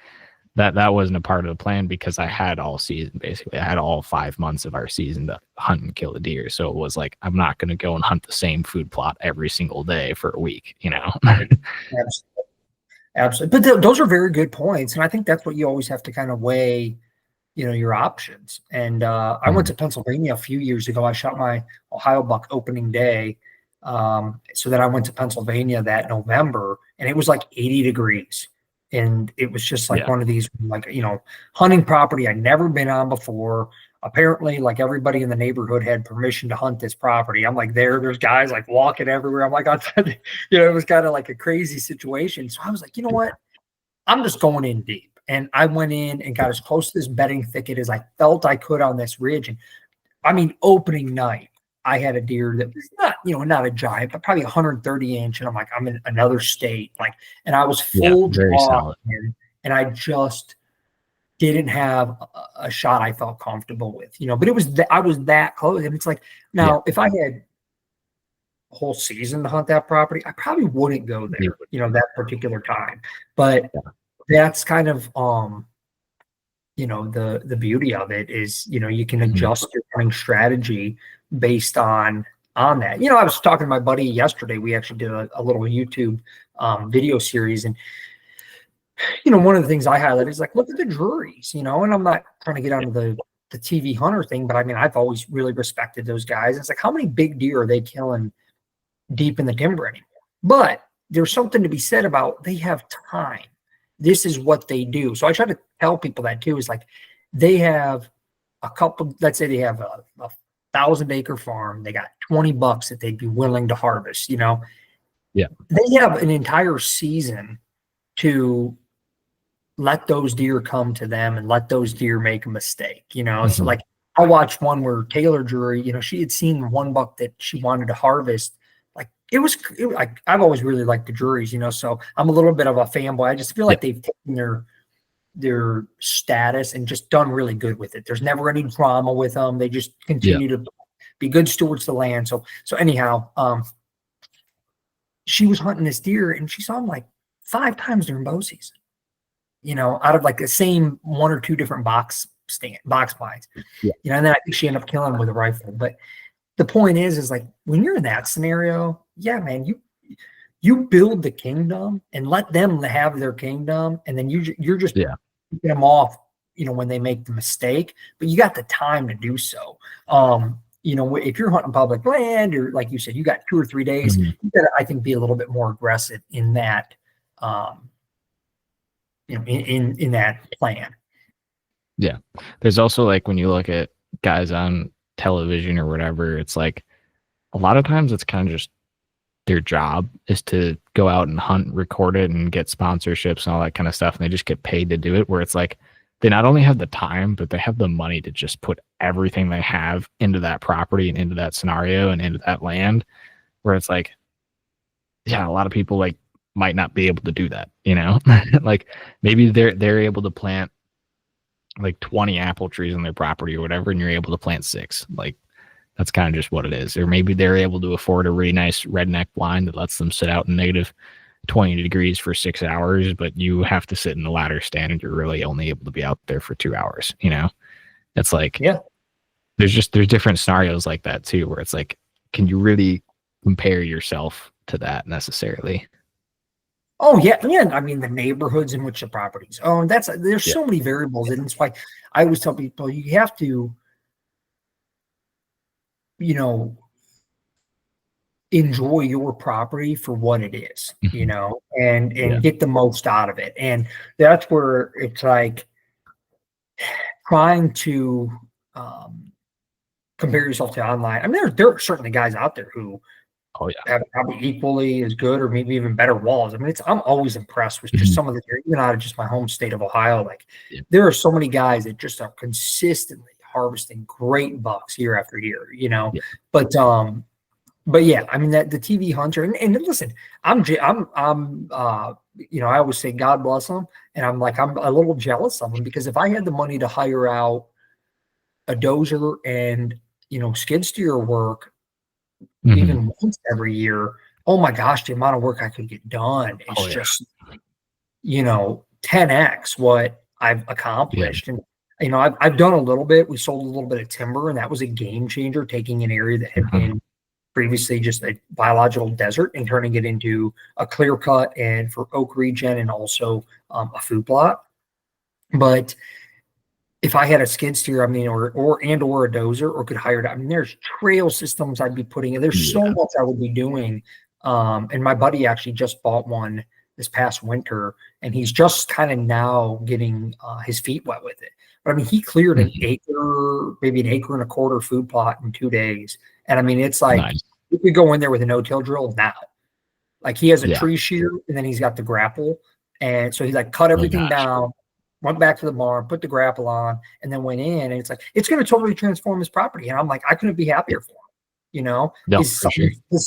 that wasn't a part of the plan because I had all season basically. I had all 5 months of our season to hunt and kill a deer. So it was like I'm not going to go and hunt the same food plot every single day for a week, you know. Absolutely. Absolutely. But those are very good points. And I think that's what you always have to kind of weigh, your options. And I went to Pennsylvania a few years ago. I shot my Ohio buck opening day. So then I went to Pennsylvania that November, and it was like 80 degrees. And it was just like one of these, like, hunting property I'd never been on before. Apparently, like, everybody in the neighborhood had permission to hunt this property. I'm like, there's guys like walking everywhere. I'm like, it was kind of like a crazy situation. So I was like, you know what? I'm just going in deep. And I went in and got as close to this bedding thicket as I felt I could on this ridge. And I mean, opening night, I had a deer that was not a giant, but probably 130 inch. And I'm like, I'm in another state. Like, and I was full draw, and I just didn't have a shot I felt comfortable with, but it was, I was that close. And it's like, now if I had a whole season to hunt that property, I probably wouldn't go there, that particular time. But that's kind of, the beauty of it is, you can adjust your hunting strategy based on that. I was talking to my buddy yesterday. We actually did a little YouTube video series, and one of the things I highlight is like, look at the juries, and I'm not trying to get onto the TV hunter thing, but I mean, I've always really respected those guys. It's like, how many big deer are they killing deep in the timber anymore? But there's something to be said about they have time. This is what they do. So I try to tell people that too, is like, they have a couple, let's say they have a 1,000-acre farm. They got 20 bucks that they'd be willing to harvest, They have an entire season to let those deer come to them and let those deer make a mistake, So like, I watched one where Taylor Drury, she had seen one buck that she wanted to harvest. Like, it was like, I've always really liked the Druries, so I'm a little bit of a fanboy. I just feel like they've taken their status and just done really good with it. There's never any drama with them. They just continue to be good stewards of the land. So anyhow, she was hunting this deer and she saw him like 5 times during bow season, out of like the same 1 or 2 different box blinds, and then I think she ended up killing him with a rifle. But the point is like, when you're in that scenario, man, you build the kingdom and let them have their kingdom. And then you're just get them off, when they make the mistake, but you got the time to do so. If you're hunting public land, or like you said, you got 2 or 3 days, you gotta, I think, be a little bit more aggressive in that, in that plan. Yeah. There's also, like, when you look at guys on television or whatever, it's like a lot of times it's kind of just their job is to go out and hunt, record it, and get sponsorships and all that kind of stuff. And they just get paid to do it, where it's like, they not only have the time, but they have the money to just put everything they have into that property and into that scenario and into that land, where it's like, a lot of people like might not be able to do that, like maybe they're able to plant like 20 apple trees on their property or whatever, and you're able to plant 6. Like, that's kind of just what it is. Or maybe they're able to afford a really nice redneck blind that lets them sit out in negative 20 degrees for 6 hours, but you have to sit in the ladder stand and you're really only able to be out there for 2 hours. It's like, there's different scenarios like that too, where it's like, can you really compare yourself to that necessarily? Oh yeah. I mean, the neighborhoods in which the properties own, there's so many variables. And it's why I always tell people, you have to, enjoy your property for what it is, and get the most out of it. And that's where it's like trying to compare yourself to online. I mean, there are certainly guys out there who have probably equally as good or maybe even better walls. I mean, I'm always impressed with just some of the, even out of just my home state of Ohio. Like, there are so many guys that just are consistently harvesting great bucks year after year, but yeah, I mean, that the TV hunter, and listen, I'm I always say God bless them, and I'm a little jealous of them, because if I had the money to hire out a dozer and skid steer work even once every year, oh my gosh, the amount of work I could get done is just 10x what I've accomplished. And, I've done a little bit. We sold a little bit of timber, and that was a game changer, taking an area that had been previously just a biological desert and turning it into a clear cut and for oak regen and also a food plot. But if I had a skid steer, or a dozer, or could hire it, there's trail systems I'd be putting in. There's so much I would be doing. And my buddy actually just bought one this past winter, and he's just kind of now getting his feet wet with it. But he cleared an acre, maybe an acre and a quarter food plot in 2 days. And it's like, you could go in there with a no-till drill now. Like, he has a tree shear, and then he's got the grapple. And so he's like, cut everything down, went back to the barn, put the grapple on, and then went in. And it's like, it's going to totally transform his property. And I'm like, I couldn't be happier for him. His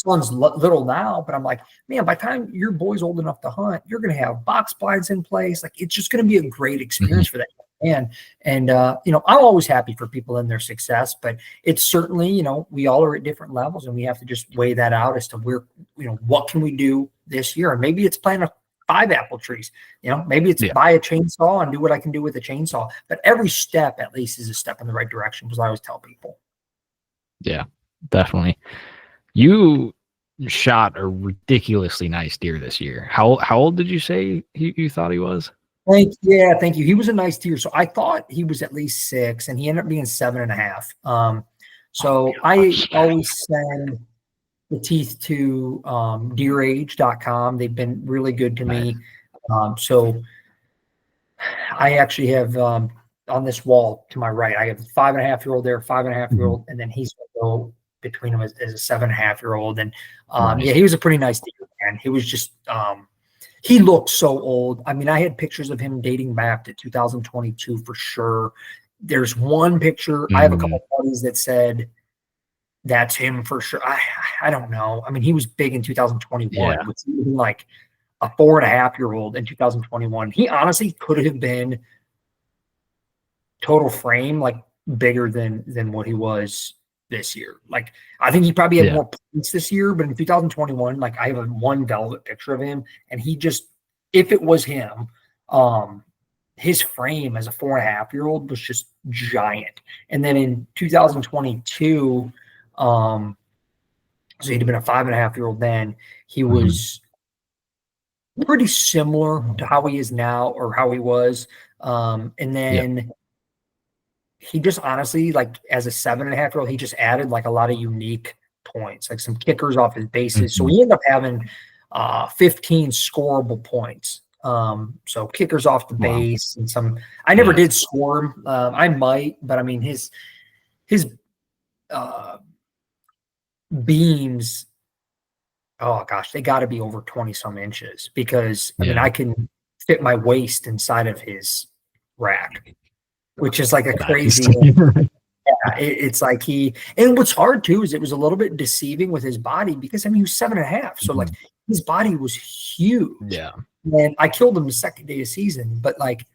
son's little now, but I'm like, man, by the time your boy's old enough to hunt, you're going to have box blinds in place. Like, it's just going to be a great experience for that man. And, I'm always happy for people in their success, but it's certainly, we all are at different levels, and we have to just weigh that out as to where, what can we do this year? And maybe it's plant 5 apple trees, maybe it's buy a chainsaw and do what I can do with a chainsaw, but every step at least is a step in the right direction, because I always tell people. Yeah, definitely. You shot a ridiculously nice deer this year. How old did you say you thought he was? Thank you. He was a nice deer. So I thought he was at least 6, and he ended up being 7.5. So I always send the teeth to deerage.com. They've been really good to me. So I actually have on this wall to my right, I have a 5.5-year-old there, 5.5-year-old, and then he's going to go between them as a 7.5-year-old. And he was a pretty nice deer, man. He was just he looked so old. I had pictures of him dating back to 2022 for sure. There's one picture. I have a couple of buddies that said that's him for sure. I don't know. He was big in 2021, with like a 4.5-year-old in 2021. He honestly could have been total frame, like, bigger than what he was this year. Like, I think he probably had more points this year, but in 2021, like, I have one velvet picture of him, and he just, if it was him, his frame as a 4.5-year-old was just giant. And then in 2022, so he'd have been a 5.5-year-old then. He was pretty similar to how he is now, or how he was. And then he just honestly, like, as a 7.5-year-old, he just added like a lot of unique points, like some kickers off his bases. So he ended up having 15 scoreable points. So kickers off the base and some. I never did score him. I might, but his beams, oh gosh, they got to be over 20 some inches, because I can fit my waist inside of his rack, which is like a crazy. It's like and what's hard too is it was a little bit deceiving with his body, because he was 7.5, so like his body was huge. And I killed him the second day of season, but like,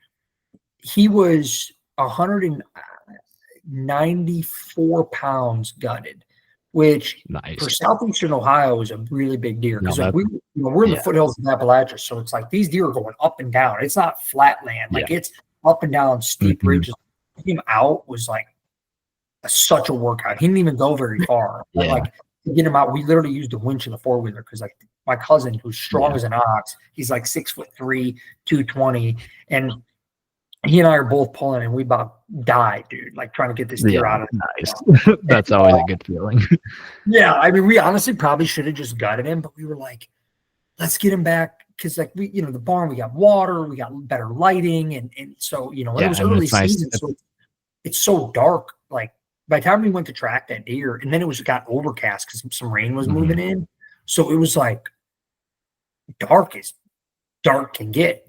he was 194 pounds gutted, which for southeastern Ohio is a really big deer, because we're in the foothills of Appalachia, so it's like these deer are going up and down. It's not flat land, like it's up and down steep ridges. Him out was like such a workout. He didn't even go very far. But like, to get him out, we literally used a winch in the 4-wheeler, because like my cousin, who's strong as an ox, he's like 6'3", 220, and he and I are both pulling, and we about died, dude, like trying to get this deer out of nice. That's always a good feeling. We honestly probably should have just gutted him, but we were like, let's get him back, because like we, the barn, we got water, we got better lighting, and so it was early season, so it's so dark. Like, by the time we went to track that deer, and then it got overcast because some rain was moving in, so it was like dark as dark can get,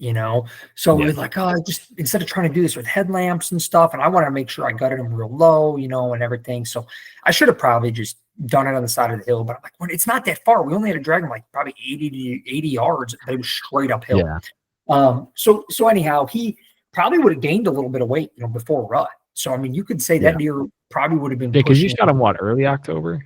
So we were like, just instead of trying to do this with headlamps and stuff, and I want to make sure I gutted him real low, and everything. So I should have probably just done it on the side of the hill, but I'm like, well, it's not that far. We only had to drag him like probably 80 yards, but it was straight uphill. So anyhow, he probably would have gained a little bit of weight, before rut. So you could say that deer probably would have been. Because you shot him early October?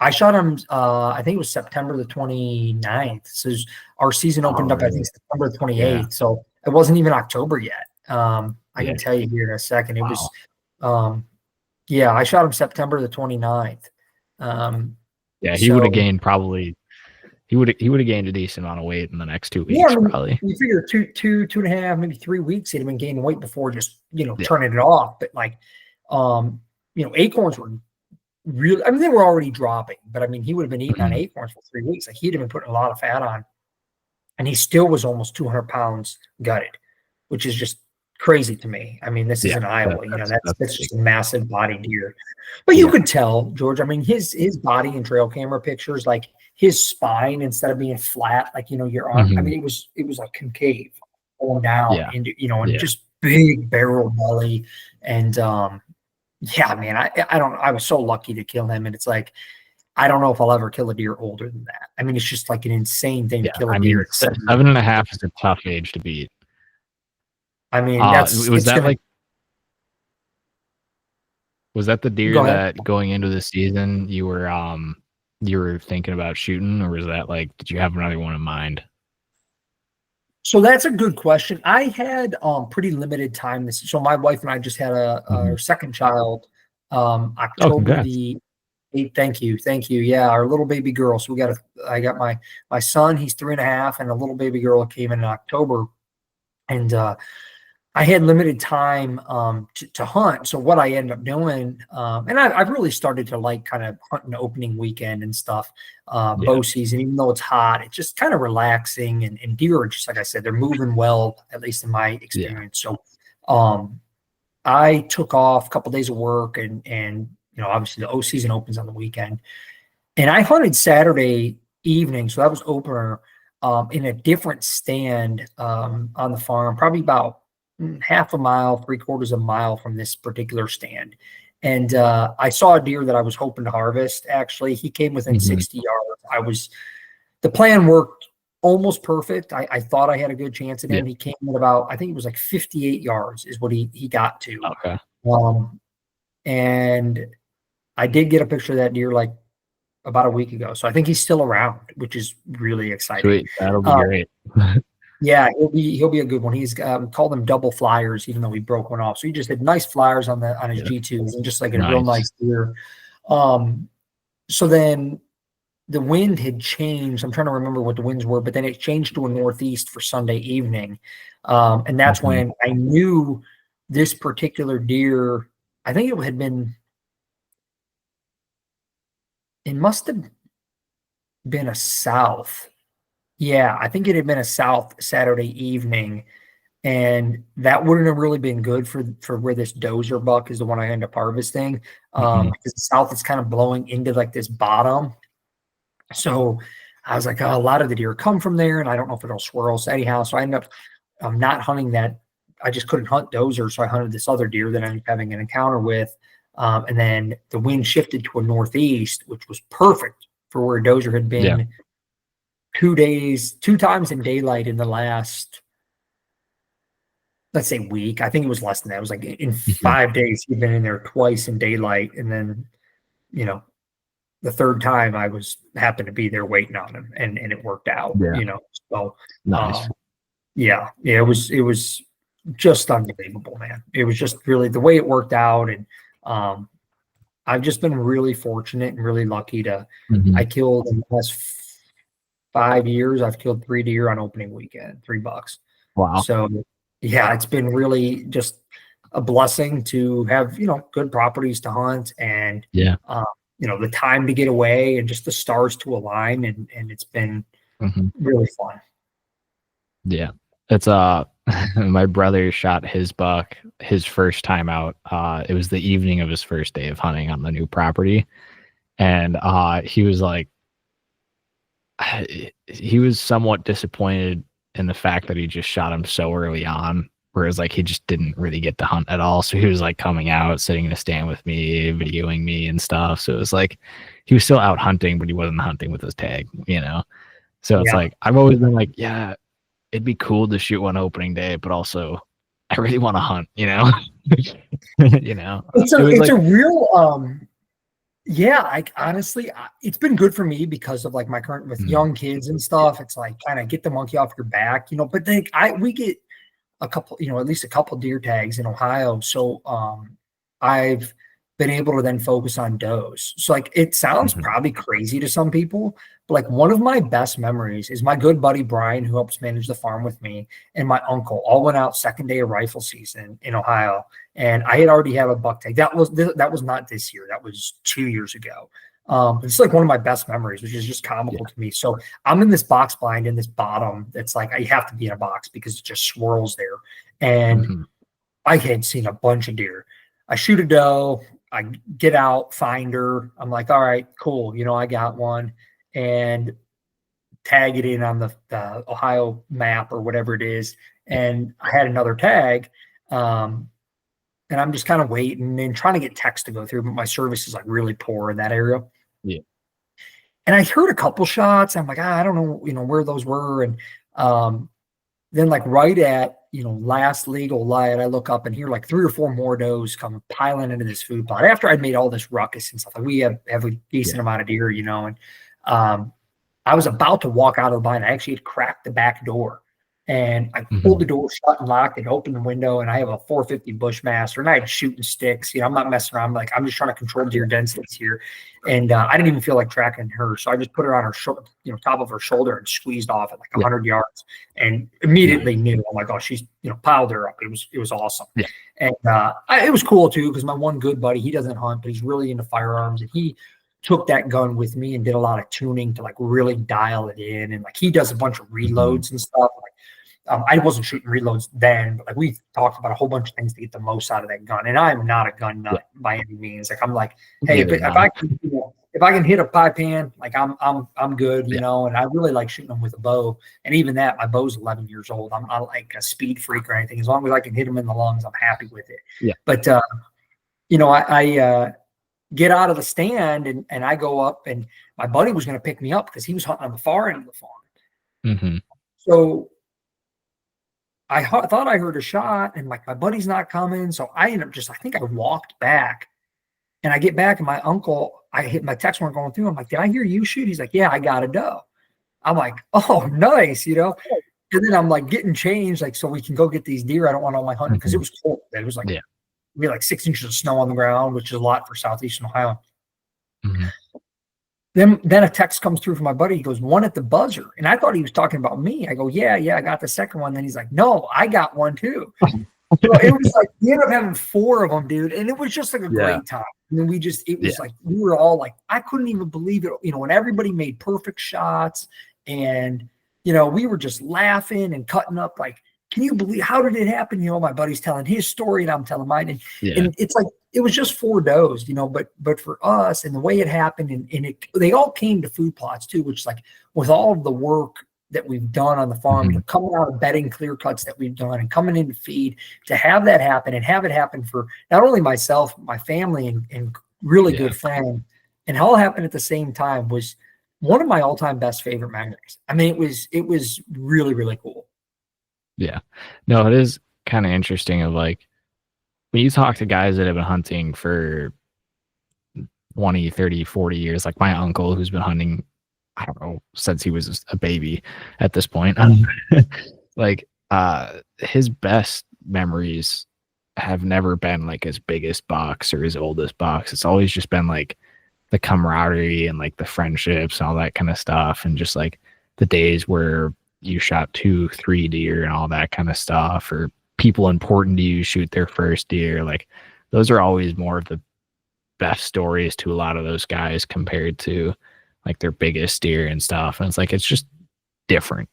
I shot him, I think it was September the 29th. So our season opened up, I think, September 28th. So it wasn't even October yet. I can tell you here in a second. It was, Wow. yeah, I shot him September the 29th. Yeah, he would have So gained probably he would have gained a decent amount of weight in the next 2 yeah, weeks, I mean, probably. you figure two and a half, maybe 3 weeks, he'd have been gaining weight before just, Yeah. turning it off. But like, acorns were really, I mean, they were already dropping, but I mean, he would have been eating on acorns for 3 weeks. Like he'd have been putting a lot of fat on, and he still was almost 200 pounds gutted, which is just crazy to me. I mean, this is Yeah, in Iowa, that's big. just a massive body deer. But you could tell, George, I mean, his body in trail camera pictures, like his spine, instead of being flat, like, your arm, I mean, it was like concave going down Yeah. into, and just big barrel belly. And, yeah, man, I was so lucky to kill him. And it's like, I don't know if I'll ever kill a deer older than that. I mean, it's just like an insane thing to kill a deer. Mean, 7.5 is a tough age to beat. I mean, was that the deer that going into the season you were thinking about shooting, or was that like, did you have another one in mind? So that's a good question. I had pretty limited time so my wife and I just had our second child October the 8th. Thank you. Yeah, our little baby girl. So I got my son, he's 3.5, and a little baby girl came in October. And I had limited time to hunt. So what I ended up doing, and I've really started to like kind of hunting opening weekend and stuff, bow season, even though it's hot, it's just kind of relaxing. And deer are just, like I said, they're moving well, at least in my experience. So I took off a couple of days of work, and obviously the O season opens on the weekend. And I hunted Saturday evening, so that was opener, in a different stand on the farm, probably about half a mile, 3/4 of a mile from this particular stand. And I saw a deer that I was hoping to harvest. Actually, he came within 60 yards. The plan worked almost perfect. I thought I had a good chance at him. He came at about, I think it was like 58 yards is what he got to. Okay. And I did get a picture of that deer like about a week ago. So I think he's still around, which is really exciting. Sweet. That'll be great. Yeah, he'll be a good one. He's called them double flyers, even though he broke one off. So he just had nice flyers on his G2s, and just like a real nice deer. So then the wind had changed. I'm trying to remember what the winds were, but then it changed to a northeast for Sunday evening. And that's when I knew this particular deer, I think it must have been a south. Yeah, I think it had been a south Saturday evening, and that wouldn't have really been good for where this dozer buck is, the one I end up harvesting, because the south is kind of blowing into like this bottom. So I was like, a lot of the deer come from there, and I don't know if it'll swirl. So anyhow, so I ended up not hunting that. I just couldn't hunt dozer, so I hunted this other deer that I ended up having an encounter with, and then the wind shifted to a northeast, which was perfect for where dozer had been. Yeah. 2 times in daylight in the last, let's say, week. I think it was less than that. It was like in 5 days he'd been in there twice in daylight, and then the third time I happened to be there waiting on him, and it worked out. So nice. It was just unbelievable, man. It was just really the way it worked out, and I've just been really fortunate and really lucky to. I killed in the last 5 years, I've killed 3 deer on opening weekend, $3. Wow. So yeah, it's been really just a blessing to have, good properties to hunt, and the time to get away, and just the stars to align, and it's been really fun. Yeah. It's my brother shot his buck his first time out. It was the evening of his first day of hunting on the new property, and he was like, he was somewhat disappointed in the fact that he just shot him so early on, whereas like he just didn't really get to hunt at all. So he was like coming out, sitting in a stand with me, videoing me and stuff. So it was like he was still out hunting, but he wasn't hunting with his tag, So it's like I've always been like, yeah, it'd be cool to shoot one opening day, but also I really want to hunt, It's a real yeah, honestly, it's been good for me because of like my current with young kids and stuff. It's like kind of get the monkey off your back, but then we get a couple, at least a couple deer tags in Ohio. So I've been able to then focus on does. So like it sounds probably crazy to some people, but like one of my best memories is my good buddy Brian, who helps manage the farm with me, and my uncle all went out second day of rifle season in Ohio. And I had already had a buck tag. That was not this year. That was 2 years ago. It's like one of my best memories, which is just comical to me. So I'm in this box blind in this bottom. That's like, I have to be in a box because it just swirls there. And I had seen a bunch of deer. I shoot a doe, I get out, find her. I'm like, all right, cool. I got one, and tag it in on the Ohio map or whatever it is. And I had another tag. And I'm just kind of waiting and trying to get text to go through, but my service is like really poor in that area. Yeah. And I heard a couple shots. I'm like, I don't know, where those were. And then like right at, last legal light, I look up and hear like 3 or 4 more does come piling into this food plot after I'd made all this ruckus and stuff. Like we have a decent amount of deer, and I was about to walk out of the blind. I actually had cracked the back door. And I pulled the door shut and locked it, opened the window, and I have a 450 Bushmaster, and I had shooting sticks. I'm not messing around. I'm just trying to control deer densities here. And I didn't even feel like tracking her. So I just put her on her top of her shoulder and squeezed off at like 100 yards, and immediately knew, oh my gosh, she's, piled her up. It was awesome. Yeah. And it was cool too, because my one good buddy, he doesn't hunt, but he's really into firearms, and he took that gun with me and did a lot of tuning to like really dial it in. And like, he does a bunch of reloads and stuff. I wasn't shooting reloads then, but like we talked about a whole bunch of things to get the most out of that gun. And I'm not a gun nut by any means. Like I'm like, hey, if I can hit a pie pan, like I'm good, you know. And I really like shooting them with a bow. And even that, my bow's 11 years old. I'm not like a speed freak or anything. As long as I can hit them in the lungs, I'm happy with it. Yeah. But I get out of the stand and I go up, and my buddy was going to pick me up because he was hunting on the far end of the farm. So I thought I heard a shot, and like my buddy's not coming. So I end up I think I walked back, and I get back, and my uncle, I hit my text weren't going through. I'm like, did I hear you shoot? He's like, yeah, I got a doe. I'm like, oh, nice. And then I'm like getting changed, like, so we can go get these deer. I don't want all my hunting because it was cold. It was like, we had like 6 inches of snow on the ground, which is a lot for southeastern Ohio. Then a text comes through from my buddy. He goes, one at the buzzer. And I thought he was talking about me. I go, yeah, I got the second one. Then he's like, no, I got one too. So it was like, we ended up having 4 of them, dude. And it was just like a great time. And then like, we were all like, I couldn't even believe it. When everybody made perfect shots, and, we were just laughing and cutting up. Like, can you believe, how did it happen? My buddy's telling his story and I'm telling mine. And it's like, it was just 4 does, but for us and the way it happened, and they all came to food plots too, which is like, with all of the work that we've done on the farm, coming out of bedding clear cuts that we've done and coming into feed, to have that happen and have it happen for not only myself, my family, and really good friend, and all happen at the same time, was one of my all-time best favorite memories. I mean, it was really, really cool. Yeah. No, it is kind of interesting of like, when you talk to guys that have been hunting for 20, 30, 40 years, like my uncle, who's been hunting, I don't know, since he was a baby at this point, like his best memories have never been like his biggest box or his oldest box. It's always just been like the camaraderie and like the friendships and all that kind of stuff, and just like the days where you shot 2, 3 deer and all that kind of stuff, or people important to you shoot their first deer. Like, those are always more of the best stories to a lot of those guys compared to like their biggest deer and stuff. And it's like, it's just different,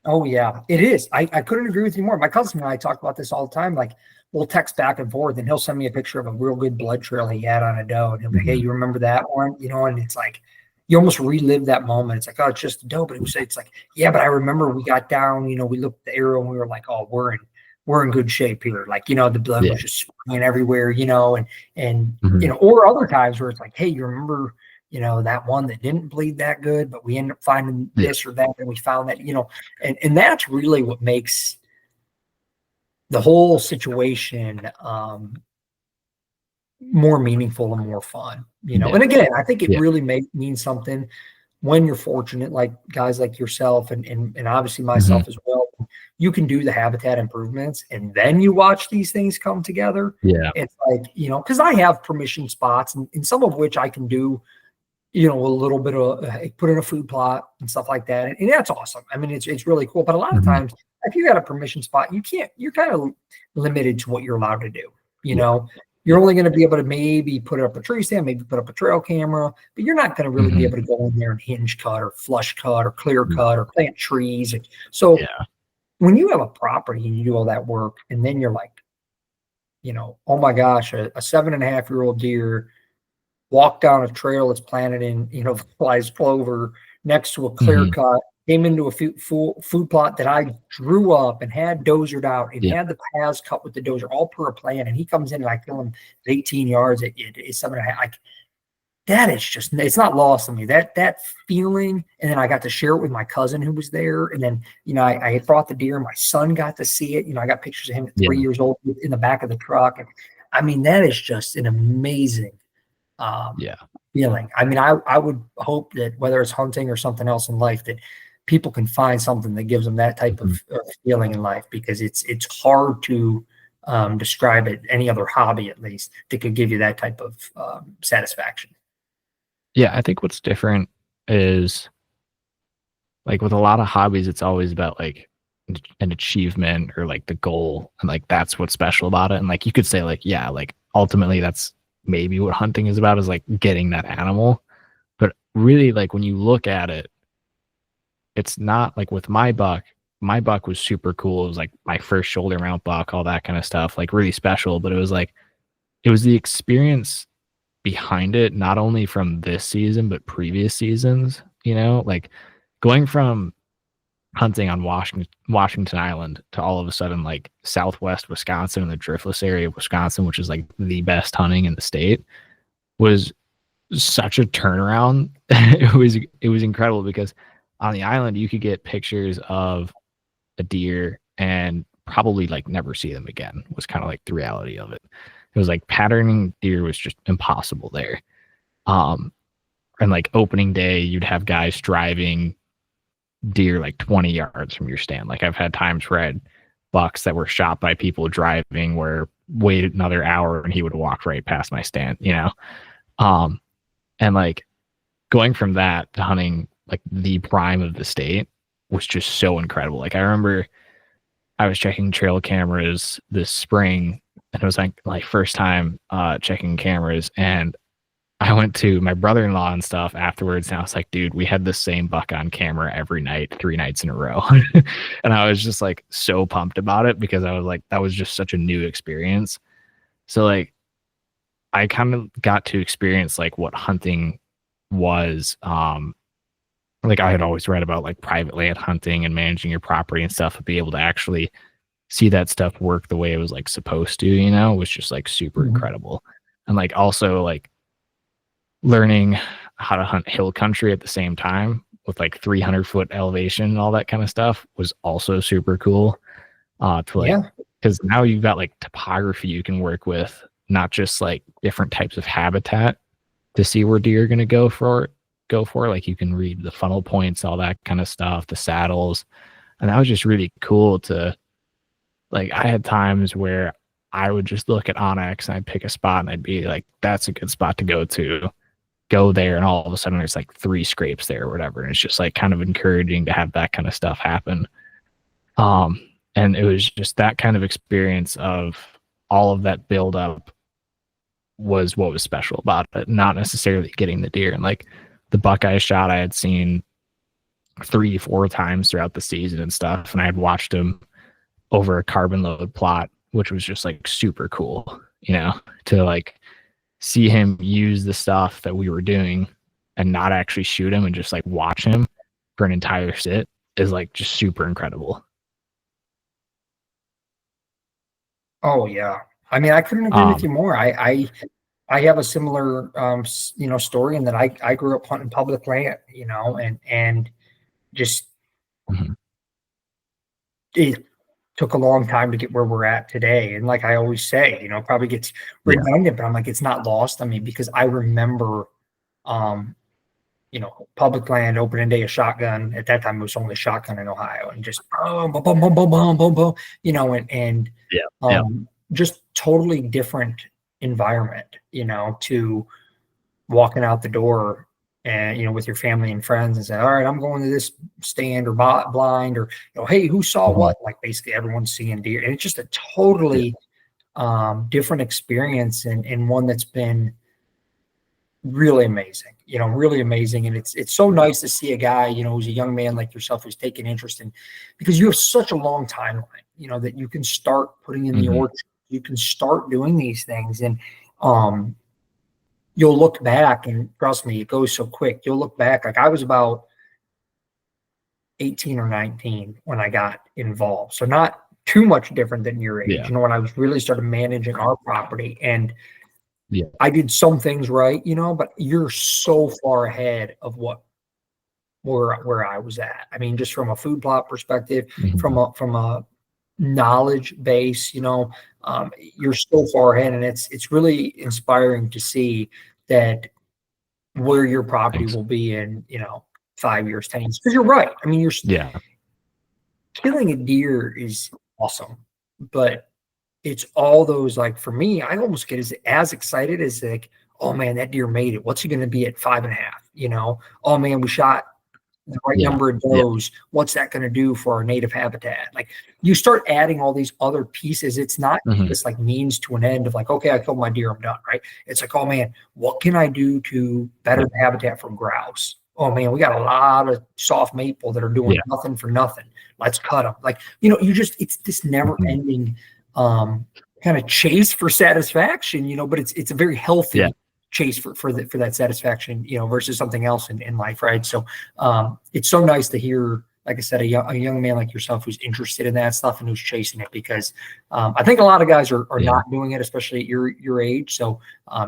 Oh yeah, it is. I couldn't agree with you more. My cousin and I talk about this all the time. Like, we'll text back and forth, and he'll send me a picture of a real good blood trail he had on a doe, and he'll be like, hey, you remember that one? And it's like, you almost relive that moment. It's like, oh, it's just a doe, but it's like, yeah, but I remember we got down, we looked at the arrow and we were like, oh, we're in good shape here. Like, the blood was just spraying everywhere, and or other times where it's like, hey, you remember, that one that didn't bleed that good, but we ended up finding this or that, and we found that, and that's really what makes the whole situation more meaningful and more fun, And again, I think it really means something when you're fortunate, like guys like yourself and obviously myself as well. you can do the habitat improvements and then you watch these things come together. Yeah. It's like, because I have permission spots and some of which I can do, a little bit of put in a food plot and stuff like that. And that's awesome. I mean, it's really cool. But a lot of times, if you got a permission spot, you're kind of limited to what you're allowed to do. You're only going to be able to maybe put up a tree stand, maybe put up a trail camera, but you're not going to really be able to go in there and hinge cut or flush cut or clear cut or plant trees. So when you have a property and you do all that work, and then you're like, oh my gosh, a 7.5-year-old deer walked down a trail that's planted in, Vitalize clover next to a clear cut, came into a food plot that I drew up and had dozered out and had the paths cut with the dozer all per a plan. And he comes in and I kill him at 18 yards at 7.5. That is just, it's not lost on me. That feeling. And then I got to share it with my cousin who was there. And then, I had brought the deer. My son got to see it. I got pictures of him at 3 years old in the back of the truck. And I mean, that is just an amazing feeling. I mean, I would hope that whether it's hunting or something else in life, that people can find something that gives them that type of feeling in life, because it's hard to describe it, any other hobby at least, that could give you that type of satisfaction. Yeah, I think what's different is, like, with a lot of hobbies, it's always about like an achievement or like the goal, and like that's what's special about it. And like you could say like, yeah, like ultimately that's maybe what hunting is about, is like getting that animal. But really, like when you look at it, it's not like with my buck was super cool. It was like my first shoulder mount buck, all that kind of stuff, like really special. But it was the experience behind it, not only from this season, but previous seasons, like going from hunting on Washington Island to all of a sudden like Southwest Wisconsin and the driftless area of Wisconsin, which is like the best hunting in the state, was such a turnaround. It was incredible, because on the island you could get pictures of a deer and probably like never see them again, was kind of like the reality of it. It was like patterning deer was just impossible there. And like opening day, you'd have guys driving deer like 20 yards from your stand. Like I've had times where I had bucks that were shot by people driving where waited another hour and he would walk right past my stand, and like going from that to hunting like the prime of the state was just so incredible. Like I remember I was checking trail cameras this spring, and it was like first time checking cameras, and I went to my brother-in-law and stuff afterwards, and I was like, dude, we had the same buck on camera every night, 3 nights in a row. And I was just like so pumped about it, because I was like, that was just such a new experience. So like I kind of got to experience like what hunting was. Like I had always read about like private land hunting and managing your property and stuff, but be able to actually see that stuff work the way it was like supposed to, was just like super incredible. And like also like learning how to hunt hill country at the same time with like 300-foot elevation and all that kind of stuff was also super cool. Because now you've got like topography you can work with, not just like different types of habitat to see where deer are going to go for. Like you can read the funnel points, all that kind of stuff, the saddles. And that was just really cool to, like, I had times where I would just look at Onyx and I'd pick a spot and I'd be like, that's a good spot to go there. And all of a sudden there's like 3 scrapes there or whatever. And it's just like kind of encouraging to have that kind of stuff happen. And it was just that kind of experience of all of that build up was what was special about it, not necessarily getting the deer. And like the buck I shot, I had seen 3-4 times throughout the season and stuff. And I had watched him over a carbon load plot, which was just like super cool, to like see him use the stuff that we were doing and not actually shoot him and just like watch him for an entire sit is like just super incredible. Oh yeah. I mean, I couldn't agree with you more. I have a similar, story in that I grew up hunting public land, and just it took a long time to get where we're at today. And like I always say, probably gets redundant, but I'm like, it's not lost on me, because I remember public land, opening day, a shotgun. At that time, it was only a shotgun in Ohio, and just boom, boom, boom, boom, boom, boom, boom, boom, and Yeah. just totally different environment, to walking out the door and, with your family and friends and say, all right, I'm going to this stand or blind or, hey, who saw what? Like basically everyone's seeing deer. And it's just a totally different experience and one that's been really amazing, really amazing. And it's so nice to see a guy, who's a young man like yourself, who's taken interest in, because you have such a long timeline, that you can start putting in the orchard, you can start doing these things. And, you'll look back, and trust me, it goes so quick. You'll look back, like I was about 18 or 19 when I got involved. So not too much different than your age, when I was really started managing our property. And I did some things right, but you're so far ahead of where I was at. I mean, just from a food plot perspective, from a knowledge base, you're so far ahead, and it's really inspiring to see that where your property will be in 5 years, 10 years. Because you're right. I mean, killing a deer is awesome, but it's all those, like, for me, I almost get as excited as like, oh man, that deer made it. What's he going to be at 5.5? Oh man, we shot the right number of does. What's that going to do for our native habitat? Like, you start adding all these other pieces. It's not just like means to an end of like, okay, I killed my deer, I'm done, right? It's like, oh man, what can I do to better the habitat for grouse? Oh man, we got a lot of soft maple that are doing nothing for nothing. Let's cut them. Like, it's this never ending kind of chase for satisfaction, but it's a very healthy chase for that satisfaction, versus something else in life, right? So it's so nice to hear, like I said, a young man like yourself who's interested in that stuff and who's chasing it, because I think a lot of guys are not doing it, especially at your age. So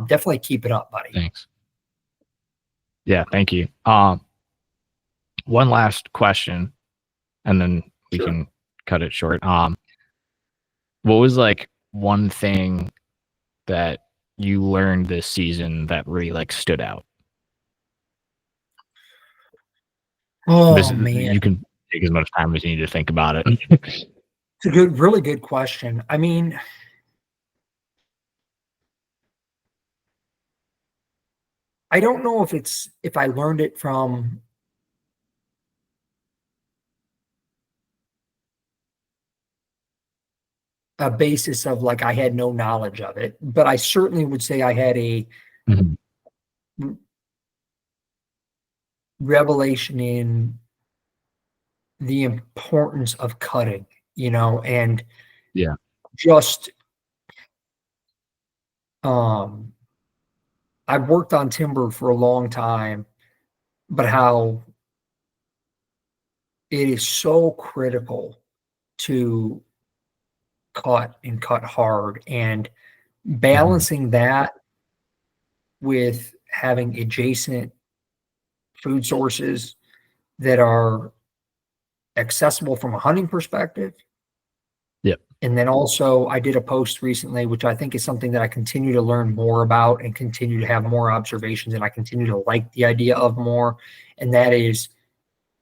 definitely keep it up, buddy. Thanks. Yeah, thank you. One last question, and then we can cut it short. What was like one thing that you learned this season that really like stood out? Oh man, you can take as much time as you need to think about it. It's a really good question. I mean, I don't know if I learned it from a basis of like I had no knowledge of it, but I certainly would say I had a revelation in the importance of cutting, and just I've worked on timber for a long time, but how it is so critical to cut and cut hard, and balancing that with having adjacent food sources that are accessible from a hunting perspective. And then also I did a post recently, which I think is something that I continue to learn more about and continue to have more observations, and I continue to like the idea of more. And that is,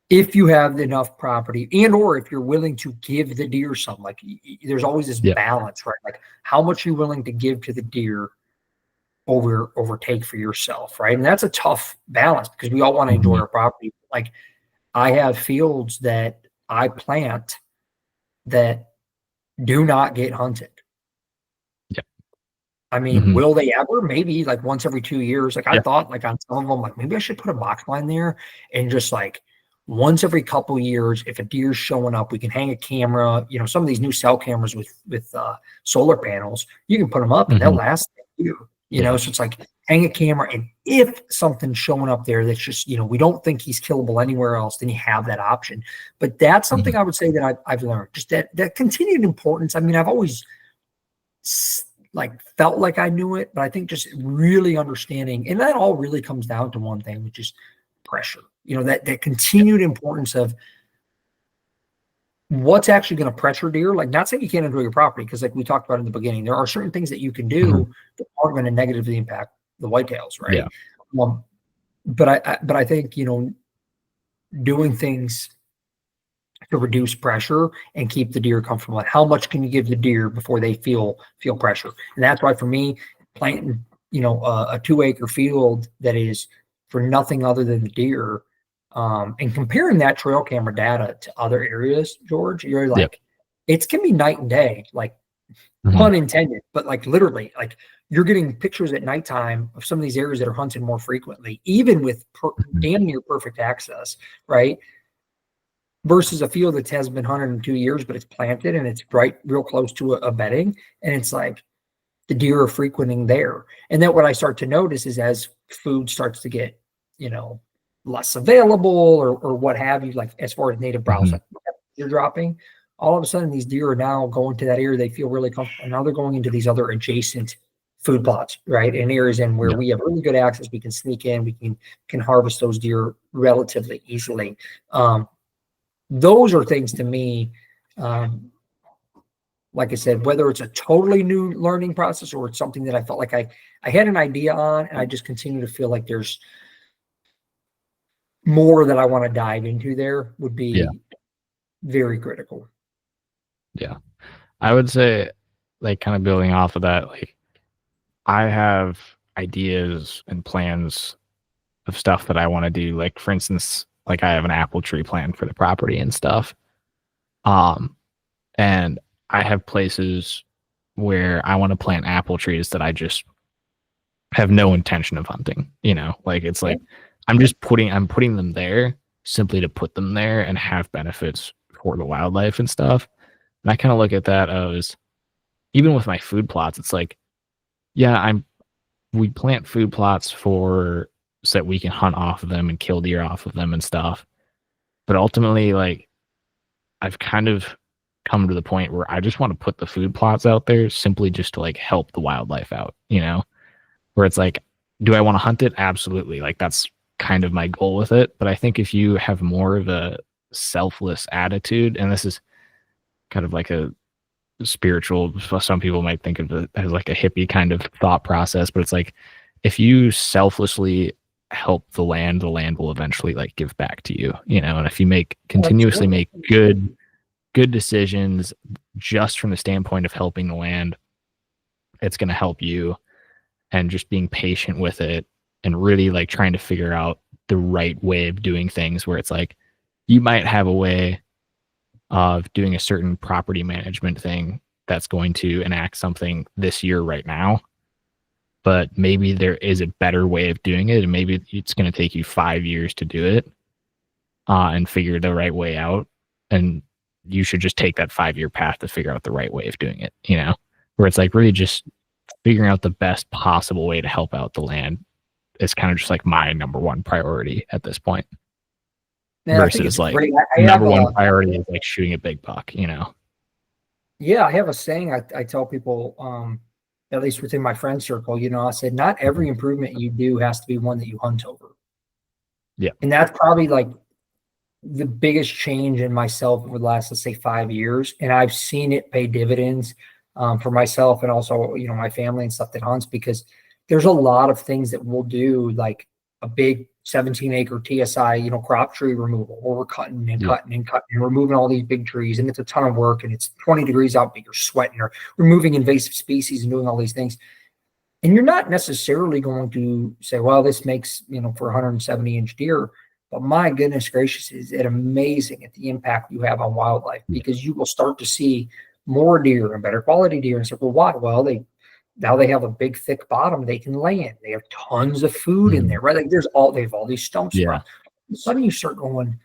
if you have enough property, and or if you're willing to give the deer some, like there's always this balance, right? Like how much you're willing to give to the deer overtake for yourself, right? And that's a tough balance, because we all want to enjoy our property. Like, I have fields that I plant that do not get hunted. I mean, will they ever? Maybe like once every 2 years. Like I thought, like on some of them, like maybe I should put a box line there, and just like once every couple years, if a deer's showing up, we can hang a camera. Some of these new cell cameras with solar panels, you can put them up and they'll last a year. So it's like hang a camera, and if something's showing up there that's just, we don't think he's killable anywhere else, then you have that option. But that's something I would say that I've learned, just that continued importance. I mean, I've always like felt like I knew it, but I think just really understanding, and that all really comes down to one thing, which is pressure. That continued importance of what's actually going to pressure deer. Like, not saying you can't enjoy your property, because like we talked about in the beginning, there are certain things that you can do that aren't going to negatively impact the whitetails, right? but I think, doing things to reduce pressure and keep the deer comfortable. And how much can you give the deer before they feel pressure? And that's why for me, planting, a 2-acre field that is for nothing other than the deer, and comparing that trail camera data to other areas, George, you're like, it's gonna be night and day, like pun intended, but like literally, like you're getting pictures at nighttime of some of these areas that are hunted more frequently, even with damn near perfect access, right? Versus a field that has been hunted in 2 years, but it's planted and it's right real close to a bedding. And it's like the deer are frequenting there. And then what I start to notice is as food starts to get, less available or what have you, like as far as native browse, like you're dropping, all of a sudden these deer are now going to that area. They feel really comfortable. And now they're going into these other adjacent food plots, right? And areas in where we have really good access. We can sneak in, we can harvest those deer relatively easily. Those are things to me, like I said, whether it's a totally new learning process or it's something that I felt like I had an idea on, and I just continue to feel like there's more that I want to dive into there, would be very critical. Yeah. I would say, like, kind of building off of that, like, I have ideas and plans of stuff that I want to do. Like, for instance, like I have an apple tree plan for the property and stuff. And I have places where I want to plant apple trees that I just have no intention of hunting, like it's like I'm putting them there simply to put them there and have benefits for the wildlife and stuff. And I kind of look at that as, even with my food plots, it's like, we plant food plots so that we can hunt off of them and kill deer off of them and stuff. But ultimately, like, I've kind of come to the point where I just want to put the food plots out there simply just to like help the wildlife out, where it's like, do I want to hunt it? Absolutely. Like, that's kind of my goal with it. But I think if you have more of a selfless attitude, and this is kind of like a spiritual, some people might think of it as like a hippie kind of thought process, but it's like, if you selflessly help the land will eventually like give back to you, and if you continuously make good decisions just from the standpoint of helping the land, it's going to help you. And just being patient with it and really like trying to figure out the right way of doing things, where it's like, you might have a way of doing a certain property management thing that's going to enact something this year right now, but maybe there is a better way of doing it, and maybe it's going to take you 5 years to do it and figure the right way out, and you should just take that 5-year path to figure out the right way of doing it, where it's like really just figuring out the best possible way to help out the land is kind of just like my number one priority at this point. Man, versus like number one priority is like shooting a big buck, Yeah, I have a saying I tell people, at least within my friend circle, I said, not every improvement you do has to be one that you hunt over. Yeah. And that's probably like the biggest change in myself over the last, let's say, 5 years. And I've seen it pay dividends for myself and also, my family and stuff that hunts, because there's a lot of things that we'll do, like a big 17-acre TSI, crop tree removal, or we're cutting and cutting and cutting and removing all these big trees. And it's a ton of work, and it's 20 degrees out, but you're sweating, or removing invasive species and doing all these things. And you're not necessarily going to say, well, this makes, for 170-inch deer. But my goodness gracious, is it amazing at the impact you have on wildlife, because you will start to see more deer and better quality deer. And say, well, why? Well, now they have a big thick bottom they can lay in. They have tons of food in there, right? Like they have all these stumps around. Suddenly you start going,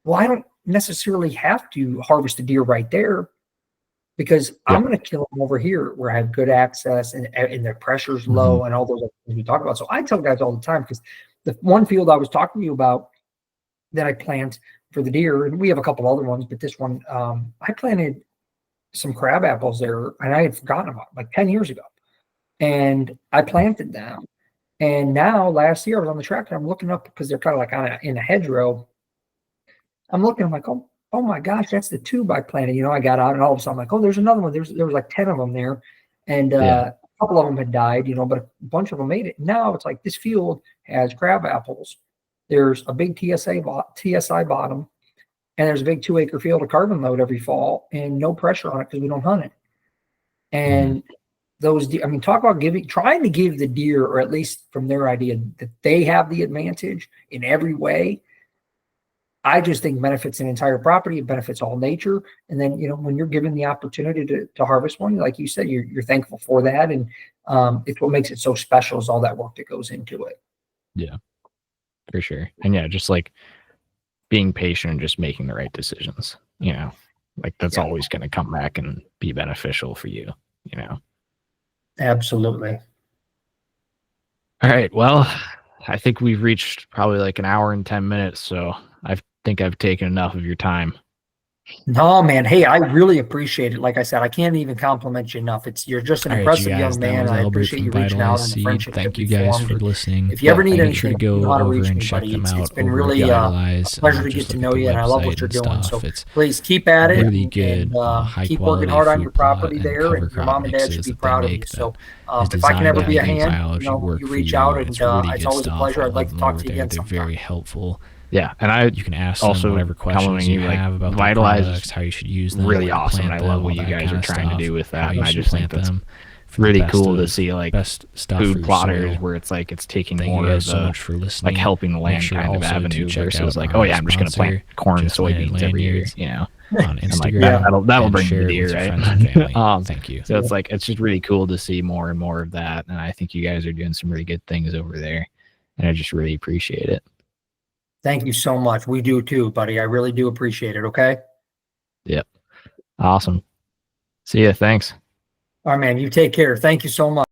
well, I don't necessarily have to harvest a deer right there, because I'm going to kill them over here where I have good access and their pressure's low and all those other things we talk about. So I tell guys all the time, because the one field I was talking to you about that I plant for the deer, and we have a couple other ones, but this one, I planted some crab apples there, and I had forgotten about like 10 years ago. And I planted them. And now last year I was on the tractor, I'm looking up, because they're kind of like in a hedgerow. I'm looking, I'm like, oh my gosh, that's the tube I planted. I got out, and all of a sudden I'm like, oh, there's another one. There was like 10 of them there. And couple of them had died, but a bunch of them made it. Now it's like this field has crab apples. There's a big TSI bottom, and there's a big 2-acre field of carbon load every fall, and no pressure on it because we don't hunt it. And those, I mean, talk about trying to give the deer, or at least from their idea, that they have the advantage in every way. I just think benefits an entire property. It benefits all nature. And then, when you're given the opportunity to harvest one, like you said, you're thankful for that. And it's what makes it so special is all that work that goes into it. Yeah, for sure. And yeah, just like being patient and just making the right decisions, like that's always going to come back and be beneficial for you, Absolutely. All right. Well, I think we've reached probably like an hour and 10 minutes. So I think I've taken enough of your time. No, man. Hey, I really appreciate it. Like I said, I can't even compliment you enough. You're just an impressive young man. I appreciate you reaching out on the friendship. Thank you guys for listening. If you ever need anything, to go you know how to over reach and me, check buddy. them out. It's been really a pleasure to get to know you, and I love what you're doing. So please keep at it. Really good, and keep working hard on your property there, and your mom and dad should be proud of you. So if I can ever be a hand, you reach out, and it's always a pleasure. I'd like to talk to you again sometime. They're very helpful. Yeah, and you can ask also them whatever questions you have about Vitalize products, how you should use them. Really awesome. I love what you guys are trying to do with that, and I just think that's really cool to see like food plotters where it's like it's taking more of the like helping the land kind of avenue versus like, oh yeah, I'm just going to plant corn and soybeans every year, on Instagram. Like, that'll bring the deer, right? Thank you. So it's like it's just really cool to see more and more of that, and I think you guys are doing some really good things over there, and I just really appreciate it. Thank you so much. We do too, buddy. I really do appreciate it. Okay. Yep. Awesome. See ya. Thanks. All right, man. You take care. Thank you so much.